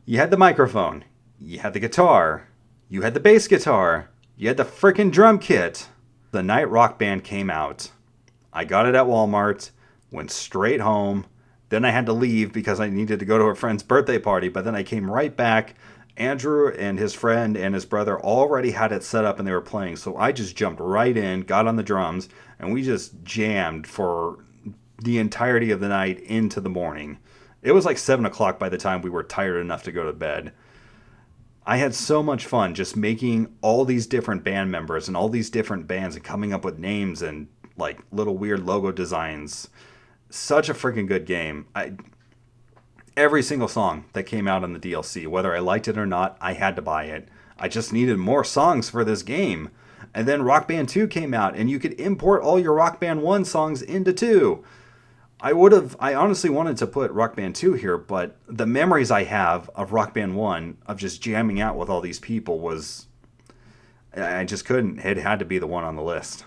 You had the microphone. You had the guitar. You had the bass guitar. You had the freaking drum kit. The night Rock Band came out, I got it at Walmart, went straight home. Then I had to leave because I needed to go to a friend's birthday party. But then I came right back. Andrew and his friend and his brother already had it set up and they were playing. So I just jumped right in, got on the drums, and we just jammed for the entirety of the night into the morning. It was like 7 o'clock by the time we were tired enough to go to bed. I had so much fun just making all these different band members and all these different bands and coming up with names and like little weird logo designs. Such a freaking good game. Every single song that came out on the DLC, whether I liked it or not, I had to buy it. I just needed more songs for this game. And then Rock Band 2 came out, and you could import all your Rock Band 1 songs into 2. I honestly wanted to put Rock Band 2 here, but the memories I have of Rock Band 1, of just jamming out with all these people I just couldn't. It had to be the one on the list.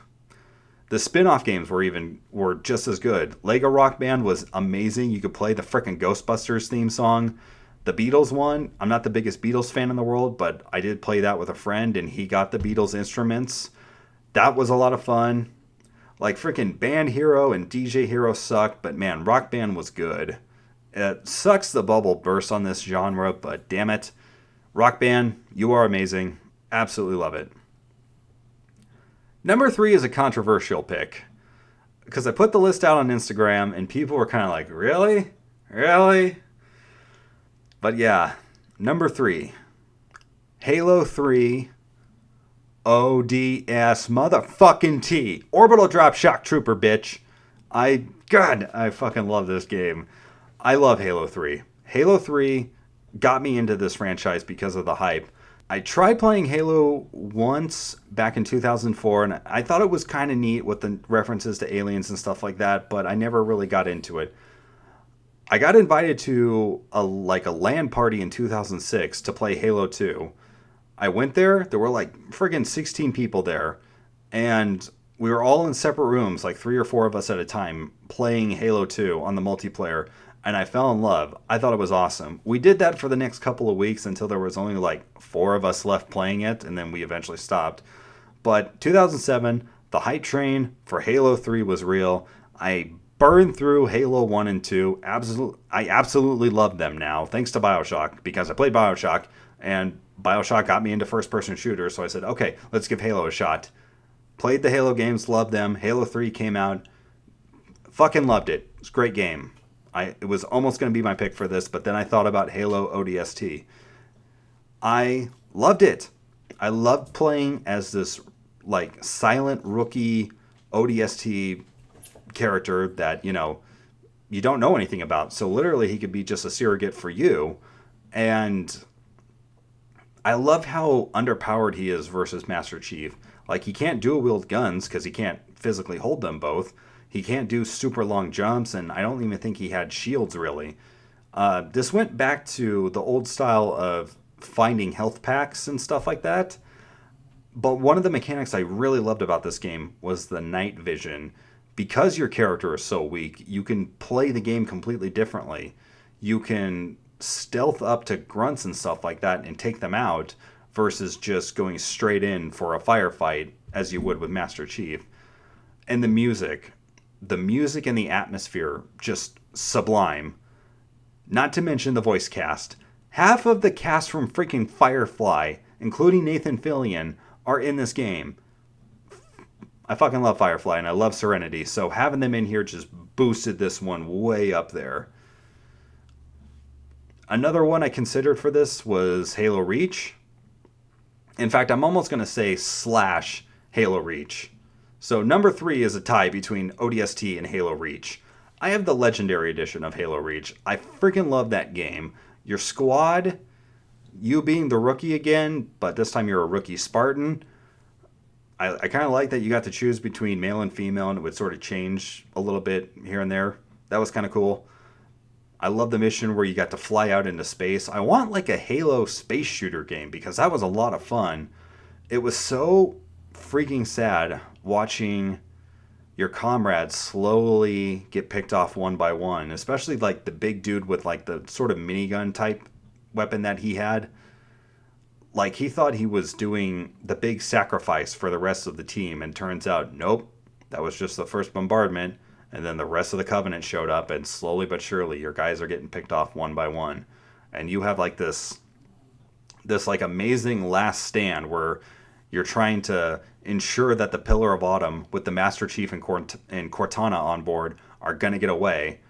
The spin-off games were just as good. Lego Rock Band was amazing. You could play the frickin' Ghostbusters theme song. The Beatles one, I'm not the biggest Beatles fan in the world, but I did play that with a friend, and he got the Beatles instruments. That was a lot of fun. Like, freaking Band Hero and DJ Hero sucked, but man, Rock Band was good. It sucks the bubble burst on this genre, but damn it. Rock Band, you are amazing. Absolutely love it. Number 3 is a controversial pick. Because I put the list out on Instagram, and people were kind of like, really? Really? But yeah, number 3. Halo 3 ODS motherfucking T. Orbital Drop Shock Trooper, bitch. God, I fucking love this game. I love Halo 3. Halo 3 got me into this franchise because of the hype. I tried playing Halo once back in 2004, and I thought it was kind of neat with the references to aliens and stuff like that, but I never really got into it. I got invited to a LAN party in 2006 to play Halo 2. I went there. There were like friggin' 16 people there, and we were all in separate rooms, like 3 or 4 of us at a time, playing Halo 2 on the multiplayer, and I fell in love. I thought it was awesome. We did that for the next couple of weeks until there was only like 4 of us left playing it, and then we eventually stopped. But 2007, the hype train for Halo 3 was real. I burned through Halo 1 and 2. I absolutely love them now, thanks to BioShock, because I played BioShock, and BioShock got me into first-person shooters, so I said, okay, let's give Halo a shot. Played the Halo games, loved them. Halo 3 came out. Fucking loved it. It's a great game. It was almost going to be my pick for this, but then I thought about Halo ODST. I loved it. I loved playing as this like silent rookie ODST character that, you don't know anything about. So literally he could be just a surrogate for you. And I love how underpowered he is versus Master Chief. Like, he can't dual wield guns because he can't physically hold them both. He can't do super long jumps, and I don't even think he had shields, really. This went back to the old style of finding health packs and stuff like that. But one of the mechanics I really loved about this game was the night vision. Because your character is so weak, you can play the game completely differently. You can stealth up to grunts and stuff like that and take them out versus just going straight in for a firefight as you would with Master Chief. And the music and the atmosphere, just sublime. Not to mention the voice cast. Half of the cast from freaking Firefly, including Nathan Fillion, are in this game. I fucking love Firefly and I love Serenity, so having them in here just boosted this one way up there. Another one I considered for this was Halo Reach. In fact, I'm almost going to say / Halo Reach. So number 3 is a tie between ODST and Halo Reach. I have the Legendary Edition of Halo Reach. I freaking love that game. Your squad, you being the rookie again, but this time you're a rookie Spartan. I kind of like that you got to choose between male and female, and it would sort of change a little bit here and there. That was kind of cool. I love the mission where you got to fly out into space. I want like a Halo space shooter game because that was a lot of fun. It was so freaking sad watching your comrades slowly get picked off one by one, especially like the big dude with like the sort of minigun type weapon that he had. Like, he thought he was doing the big sacrifice for the rest of the team, and turns out, nope, that was just the first bombardment, and then the rest of the Covenant showed up, and slowly but surely your guys are getting picked off one by one. And you have like this like amazing last stand where you're trying to ensure that the Pillar of Autumn with the Master Chief and Cortana on board are going to get away.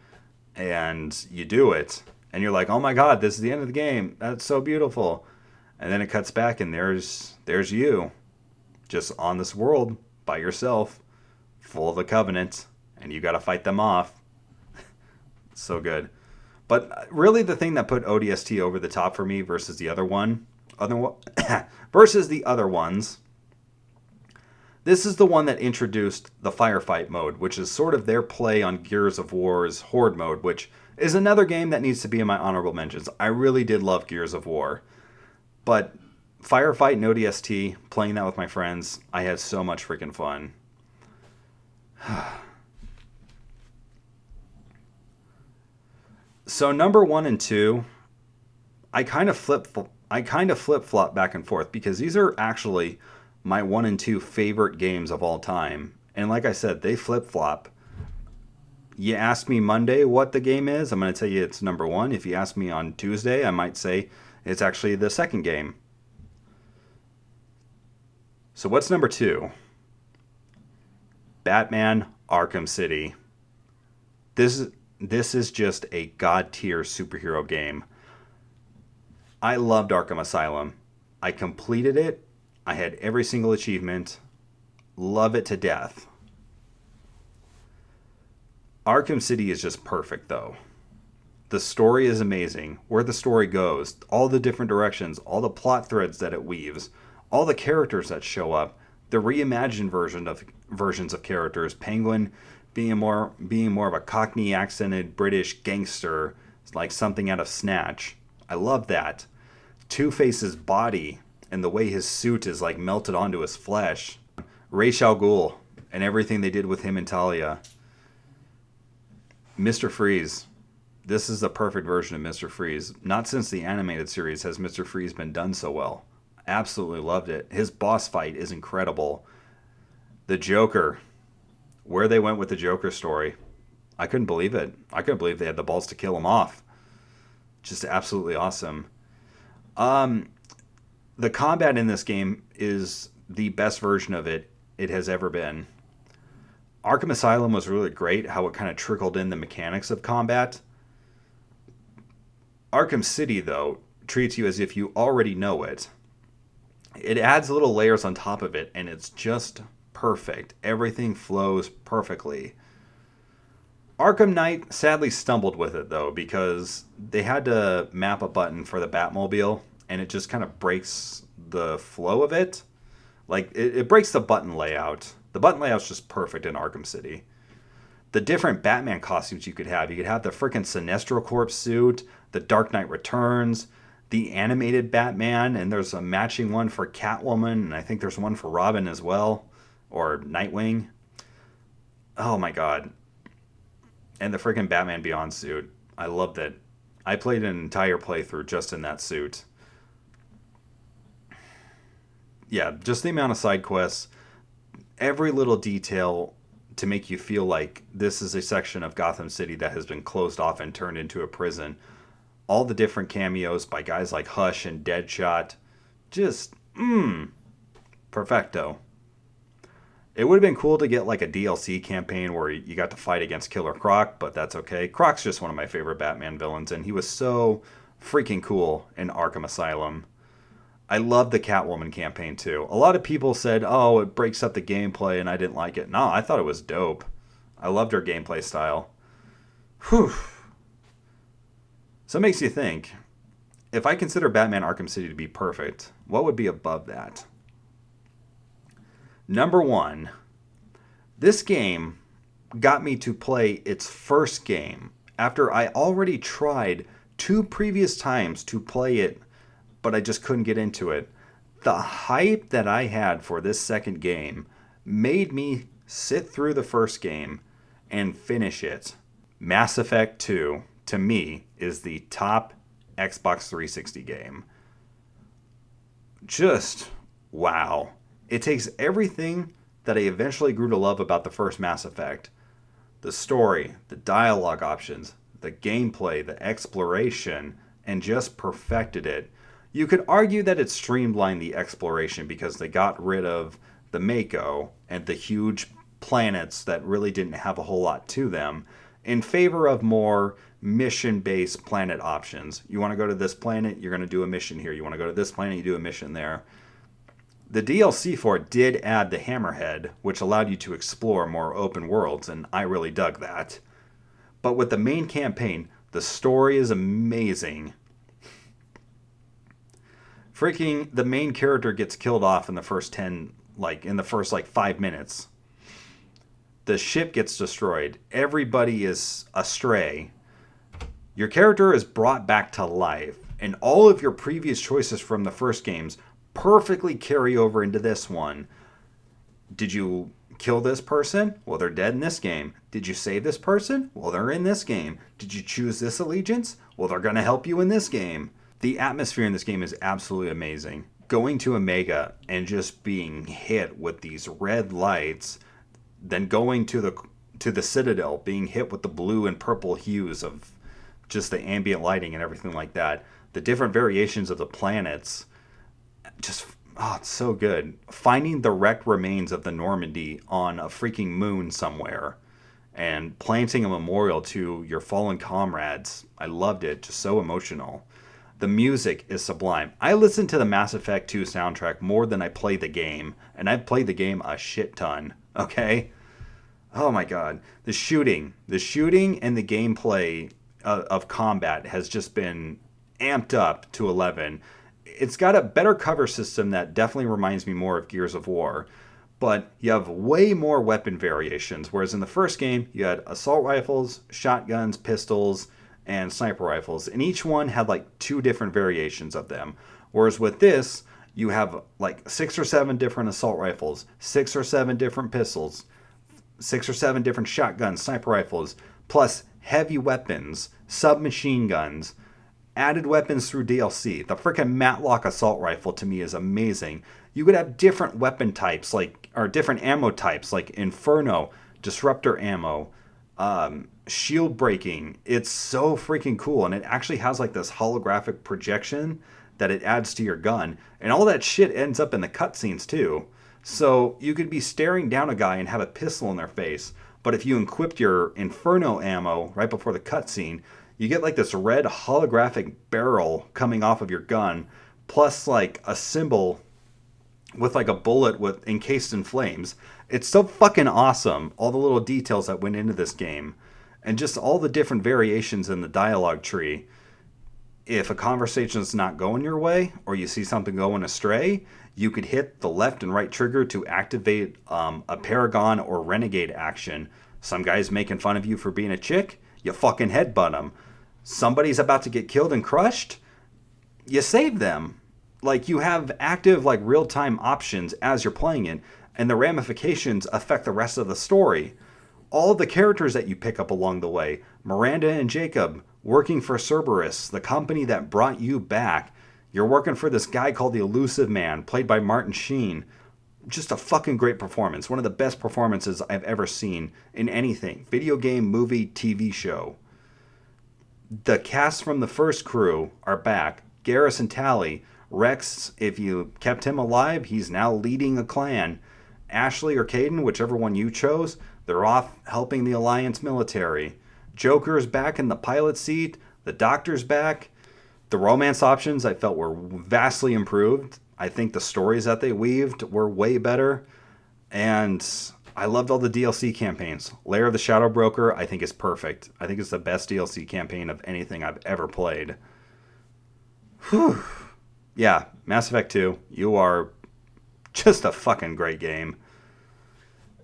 And you do it, and you're like, oh my god, this is the end of the game. That's so beautiful. And then it cuts back, and there's you, just on this world by yourself, full of the Covenant, and you got to fight them off. So good. But really, the thing that put ODST over the top for me versus the other ones, this is the one that introduced the firefight mode, which is sort of their play on Gears of War's Horde mode, which is another game that needs to be in my honorable mentions. I really did love Gears of War. But Firefight and ODST, playing that with my friends, I had so much freaking fun. So number 1 and 2, I kind of flip flop back and forth because these are actually my 1 and 2 favorite games of all time. And like I said, they flip flop. You ask me Monday what the game is, I'm going to tell you it's number 1. If you ask me on Tuesday, I might say it's actually the second game. So what's number 2? Batman Arkham City. This is just a god tier superhero game. I loved Arkham Asylum. I completed it. I had every single achievement. Love it to death. Arkham City is just perfect, though. The story is amazing. Where the story goes, all the different directions, all the plot threads that it weaves, all the characters that show up, the reimagined versions of characters. Penguin being more of a Cockney accented British gangster, like something out of Snatch. I love that. Two-Face's body and the way his suit is like melted onto his flesh. Ra's al Ghul and everything they did with him and Talia. Mr. Freeze. This is the perfect version of Mr. Freeze. Not since the animated series has Mr. Freeze been done so well. Absolutely loved it. His boss fight is incredible. The Joker. Where they went with the Joker story. I couldn't believe it. I couldn't believe they had the balls to kill him off. Just absolutely awesome. The combat in this game is the best version of it has ever been. Arkham Asylum was really great, how it kind of trickled in the mechanics of combat. Arkham City, though, treats you as if you already know it. It adds little layers on top of it, and it's just perfect. Everything flows perfectly. Arkham Knight sadly stumbled with it, though, because they had to map a button for the Batmobile, and it just kind of breaks the flow of it. Like, it breaks the button layout. The button layout's just perfect in Arkham City. The different Batman costumes you could have the freaking Sinestro Corps suit, the Dark Knight Returns, the animated Batman, and there's a matching one for Catwoman, and I think there's one for Robin as well, or Nightwing. Oh my god. And the freaking Batman Beyond suit. I loved it. I played an entire playthrough just in that suit. Yeah, just the amount of side quests, every little detail to make you feel like this is a section of Gotham City that has been closed off and turned into a prison. All the different cameos by guys like Hush and Deadshot. Just, perfecto. It would have been cool to get like a DLC campaign where you got to fight against Killer Croc, but that's okay. Croc's just one of my favorite Batman villains, and he was so freaking cool in Arkham Asylum. I love the Catwoman campaign too. A lot of people said, oh, it breaks up the gameplay and I didn't like it. No, I thought it was dope. I loved her gameplay style. Whew. So it makes you think, if I consider Batman Arkham City to be perfect, what would be above that? Number 1, this game got me to play its first game after I already tried 2 previous times to play it, but I just couldn't get into it. The hype that I had for this second game made me sit through the first game and finish it. Mass Effect 2, to me, is the top Xbox 360 game. Just wow. It takes everything that I eventually grew to love about the first Mass Effect. The story, the dialogue options, the gameplay, the exploration, and just perfected it. You could argue that it streamlined the exploration because they got rid of the Mako and the huge planets that really didn't have a whole lot to them in favor of more mission-based planet options. You want to go to this planet, you're going to do a mission here. You want to go to this planet, you do a mission there. The DLC for it did add the Hammerhead, which allowed you to explore more open worlds, and I really dug that. But with the main campaign, the story is amazing. Freaking, the main character gets killed off in the first 5 minutes. The ship gets destroyed. Everybody is astray. Your character is brought back to life, and all of your previous choices from the first games perfectly carry over into this one. Did you kill this person? Well, they're dead in this game. Did you save this person? Well, they're in this game. Did you choose this allegiance? Well, they're going to help you in this game. The atmosphere in this game is absolutely amazing. Going to Omega and just being hit with these red lights, then going to the Citadel, being hit with the blue and purple hues of just the ambient lighting and everything like that. The different variations of the planets, just, oh, it's so good. Finding the wrecked remains of the Normandy on a freaking moon somewhere and planting a memorial to your fallen comrades. I loved it. Just so emotional. The music is sublime. I listen to the Mass Effect 2 soundtrack more than I play the game, and I've played the game a shit ton, okay? Oh my god. The shooting and the gameplay of combat has just been amped up to 11. It's got a better cover system that definitely reminds me more of Gears of War, but you have way more weapon variations, whereas in the first game, you had assault rifles, shotguns, pistols, and sniper rifles, and each one had like 2 different variations of them. Whereas with this, you have like 6 or 7 different assault rifles, 6 or 7 different pistols, 6 or 7 different shotguns, sniper rifles, plus heavy weapons, submachine guns, added weapons through DLC. The freaking Matlock assault rifle to me is amazing. You could have different weapon types, or different ammo types, like Inferno, Disruptor ammo, shield breaking. It's so freaking cool, and it actually has like this holographic projection that it adds to your gun, and all that shit ends up in the cutscenes too. So you could be staring down a guy and have a pistol in their face, but if you equip your Inferno ammo right before the cutscene, you get like this red holographic barrel coming off of your gun, plus like a symbol with like a bullet with encased in flames. It's so fucking awesome, all the little details that went into this game, and just all the different variations in the dialogue tree. If a conversation's not going your way, or you see something going astray, you could hit the left and right trigger to activate a Paragon or Renegade action. Some guy's making fun of you for being a chick, you fucking headbutt them. Somebody's about to get killed and crushed, you save them. Like, you have active, like, real-time options as you're playing it, and the ramifications affect the rest of the story. All of the characters that you pick up along the way, Miranda and Jacob working for Cerberus, the company that brought you back. You're working for this guy called the Elusive Man, played by Martin Sheen. Just a fucking great performance. One of the best performances I've ever seen in anything. Video game, movie, TV show. The cast from the first crew are back. Garrus and Tally. Rex, if you kept him alive, he's now leading a clan. Ashley or Caden, whichever one you chose, they're off helping the Alliance military. Joker's back in the pilot seat. The Doctor's back. The romance options I felt were vastly improved. I think the stories that they weaved were way better. And I loved all the DLC campaigns. Lair of the Shadow Broker, I think, is perfect. I think it's the best DLC campaign of anything I've ever played. Whew. Yeah, Mass Effect 2, you are just a fucking great game.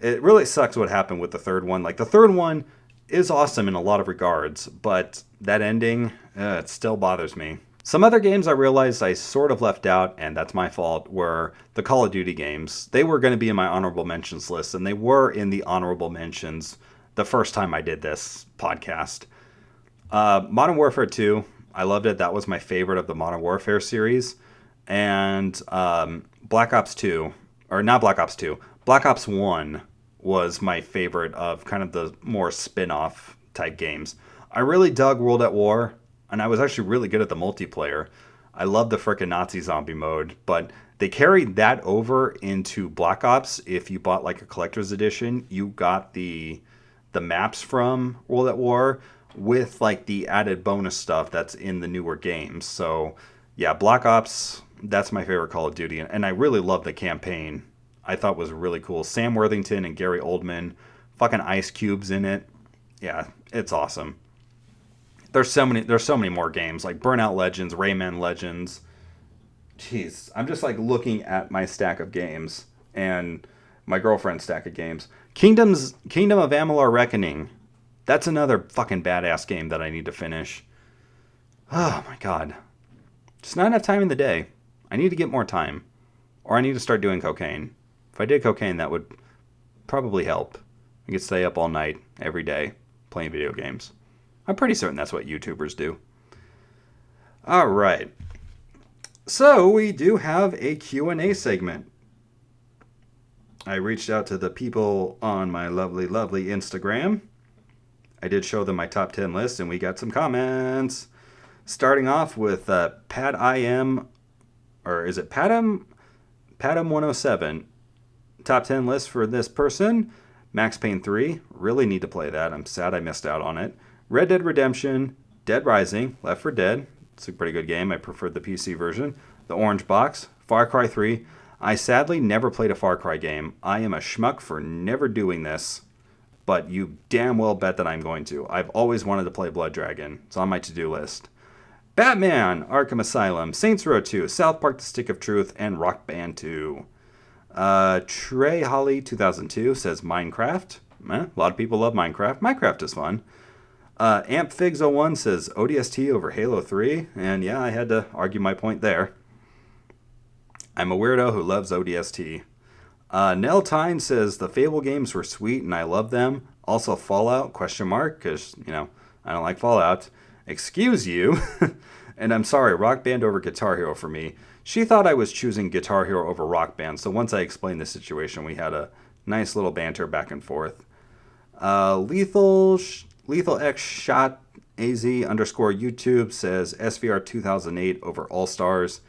It really sucks what happened with the third one. Like, the third one is awesome in a lot of regards, but that ending, it still bothers me. Some other games I realized I sort of left out, and that's my fault, were the Call of Duty games. They were going to be in my honorable mentions list, and they were in the honorable mentions the first time I did this podcast. Modern Warfare 2, I loved it. That was my favorite of the Modern Warfare series. And Black Ops 2, or not Black Ops 2, Black Ops 1 was my favorite of kind of the more spin-off type games. I really dug World at War, and I was actually really good at the multiplayer. I love the frickin' Nazi zombie mode, but they carried that over into Black Ops. If you bought like a collector's edition, you got the maps from World at War with like the added bonus stuff that's in the newer games. So yeah, Black Ops, that's my favorite Call of Duty, and I really love the campaign. I thought was really cool. Sam Worthington and Gary Oldman, fucking Ice Cube's in it. Yeah, it's awesome. There's so many more games like Burnout Legends, Rayman Legends. Jeez, I'm just like looking at my stack of games and my girlfriend's stack of games. Kingdom of Amalur Reckoning. That's another fucking badass game that I need to finish. Oh my god. Just not enough time in the day. I need to get more time. Or I need to start doing cocaine. If I did cocaine, that would probably help. I could stay up all night, every day, playing video games. I'm pretty certain that's what YouTubers do. Alright. So we do have a Q&A segment. I reached out to the people on my lovely, lovely Instagram. I did show them my top 10 list, and we got some comments. Starting off with Pat IM, or is it Patam 107. Top 10 list for this person. Max Payne 3, really need to play that. I'm sad I missed out on it. Red Dead Redemption, Dead Rising, Left 4 Dead. It's a pretty good game. I preferred the PC version. The Orange Box, Far Cry 3. I sadly never played a Far Cry game. I am a schmuck for never doing this, but you damn well bet that I'm going to. I've always wanted to play Blood Dragon. It's on my to-do list. Batman, Arkham Asylum, Saints Row 2, South Park The Stick of Truth, and Rock Band 2. Trey Holly 2002 says Minecraft. A lot of people love Minecraft. Minecraft is fun. AmpFigs01 says ODST over Halo 3. And yeah, I had to argue my point there. I'm a weirdo who loves ODST. Nell Tyne says the Fable games were sweet and I love them. Also Fallout, because, I don't like Fallout. Excuse you. And I'm sorry, Rock Band over Guitar Hero for me. She thought I was choosing Guitar Hero over Rock Band, so once I explained the situation, we had a nice little banter back and forth. Lethal X Shot AZ underscore YouTube says SVR 2008 over All Stars.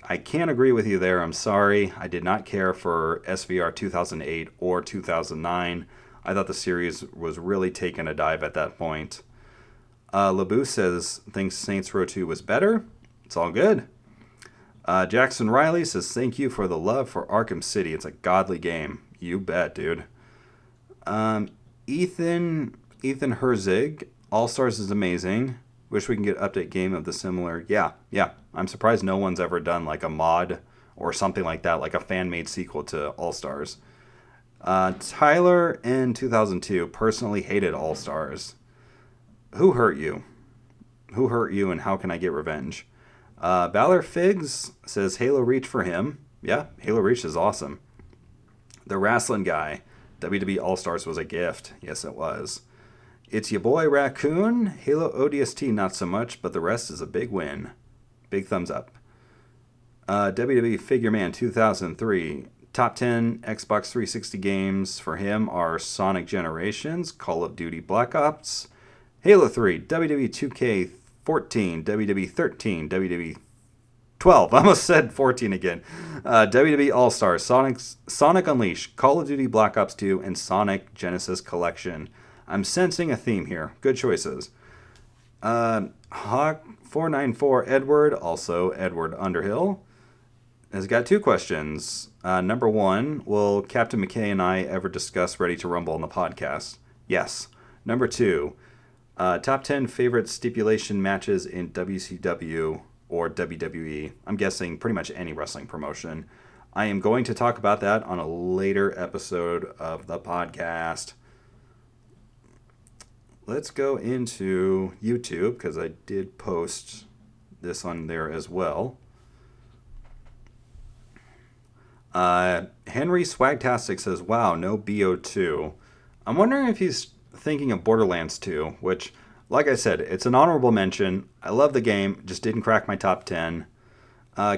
I can't agree with you there. I'm sorry. I did not care for SVR 2008 or 2009. I thought the series was really taking a dive at that point. LeBou says thinks Saints Row 2 was better. It's all good. Jackson Riley says thank you for the love for Arkham City. It's a godly game. You bet, dude. Ethan Herzig, All Stars is amazing. Wish we can get update game of the similar. Yeah. I'm surprised no one's ever done like a mod or something like that, like a fan-made sequel to All Stars. Tyler in 2002 personally hated All Stars. Who hurt you? Who hurt you and how can I get revenge? Valor Figs says Halo Reach for him. Yeah, Halo Reach is awesome. The Wrestling Guy, WWE All Stars was a gift. Yes, it was. It's your boy Raccoon. Halo ODST not so much, but the rest is a big win. Big thumbs up. WWE Figure Man 2003. Top 10 Xbox 360 games for him are Sonic Generations, Call of Duty Black Ops, Halo 3, WWE 2K14, WWE 13, WWE 12. I almost said 14 again. WWE All-Stars, Sonic Unleashed, Call of Duty Black Ops 2, and Sonic Genesis Collection. I'm sensing a theme here. Good choices. Hawk494 Edward, also Edward Underhill, has got two questions. Number one, will Captain McKay and I ever discuss Ready to Rumble on the podcast? Yes. Number two, top 10 favorite stipulation matches in WCW or WWE. I'm guessing pretty much any wrestling promotion. I am going to talk about that on a later episode of the podcast. Let's go into YouTube because I did post this on there as well. Henry Swagtastic says, wow, no BO2. I'm wondering if he's thinking of Borderlands 2, which, like I said, it's an honorable mention. I love the game, just didn't crack my top 10.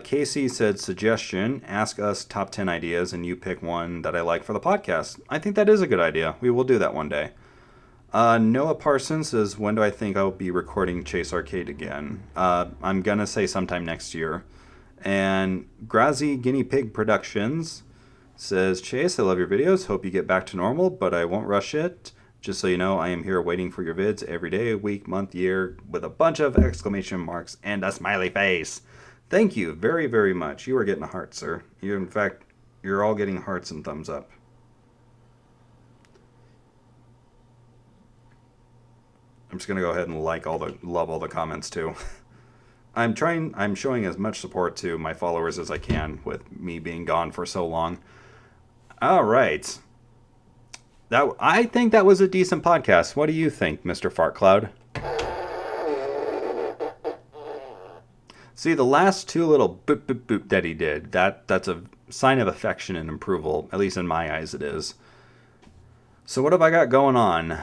Casey said, suggestion, ask us top 10 ideas and you pick one that I like for the podcast. I think that is a good idea. We will do that one day. Noah Parsons says, when do I think I'll be recording Chase Arcade again? I'm going to say sometime next year. And Grazi Guinea Pig Productions says, Chase, I love your videos. Hope you get back to normal, but I won't rush it. Just so you know, I am here waiting for your vids every day, week, month, year, with a bunch of exclamation marks and a smiley face. Thank you very, very much. You are getting a heart, sir. In fact, you're all getting hearts and thumbs up. I'm just going to go ahead and love all the comments too. I'm showing as much support to my followers as I can with me being gone for so long. All right. I think that was a decent podcast. What do you think, Mr. Fart Cloud? See, the last two little boop, boop, boop that he did, that's a sign of affection and approval. At least in my eyes it is. So what have I got going on?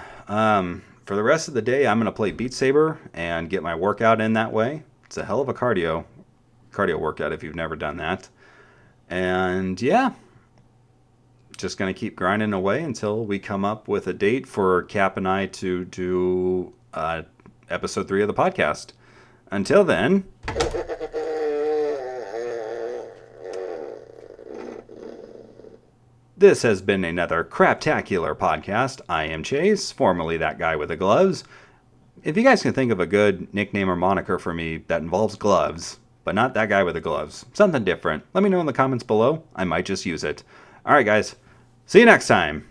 For the rest of the day, I'm going to play Beat Saber and get my workout in that way. It's a hell of a cardio cardio workout if you've never done that. And yeah, just going to keep grinding away until we come up with a date for Cap and I to do episode 3 of the podcast. Until then, this has been another craptacular podcast. I am Chase, formerly that guy with the gloves. If you guys can think of a good nickname or moniker for me that involves gloves, but not that guy with the gloves, something different, let me know in the comments below. I might just use it. Alright guys, see you next time.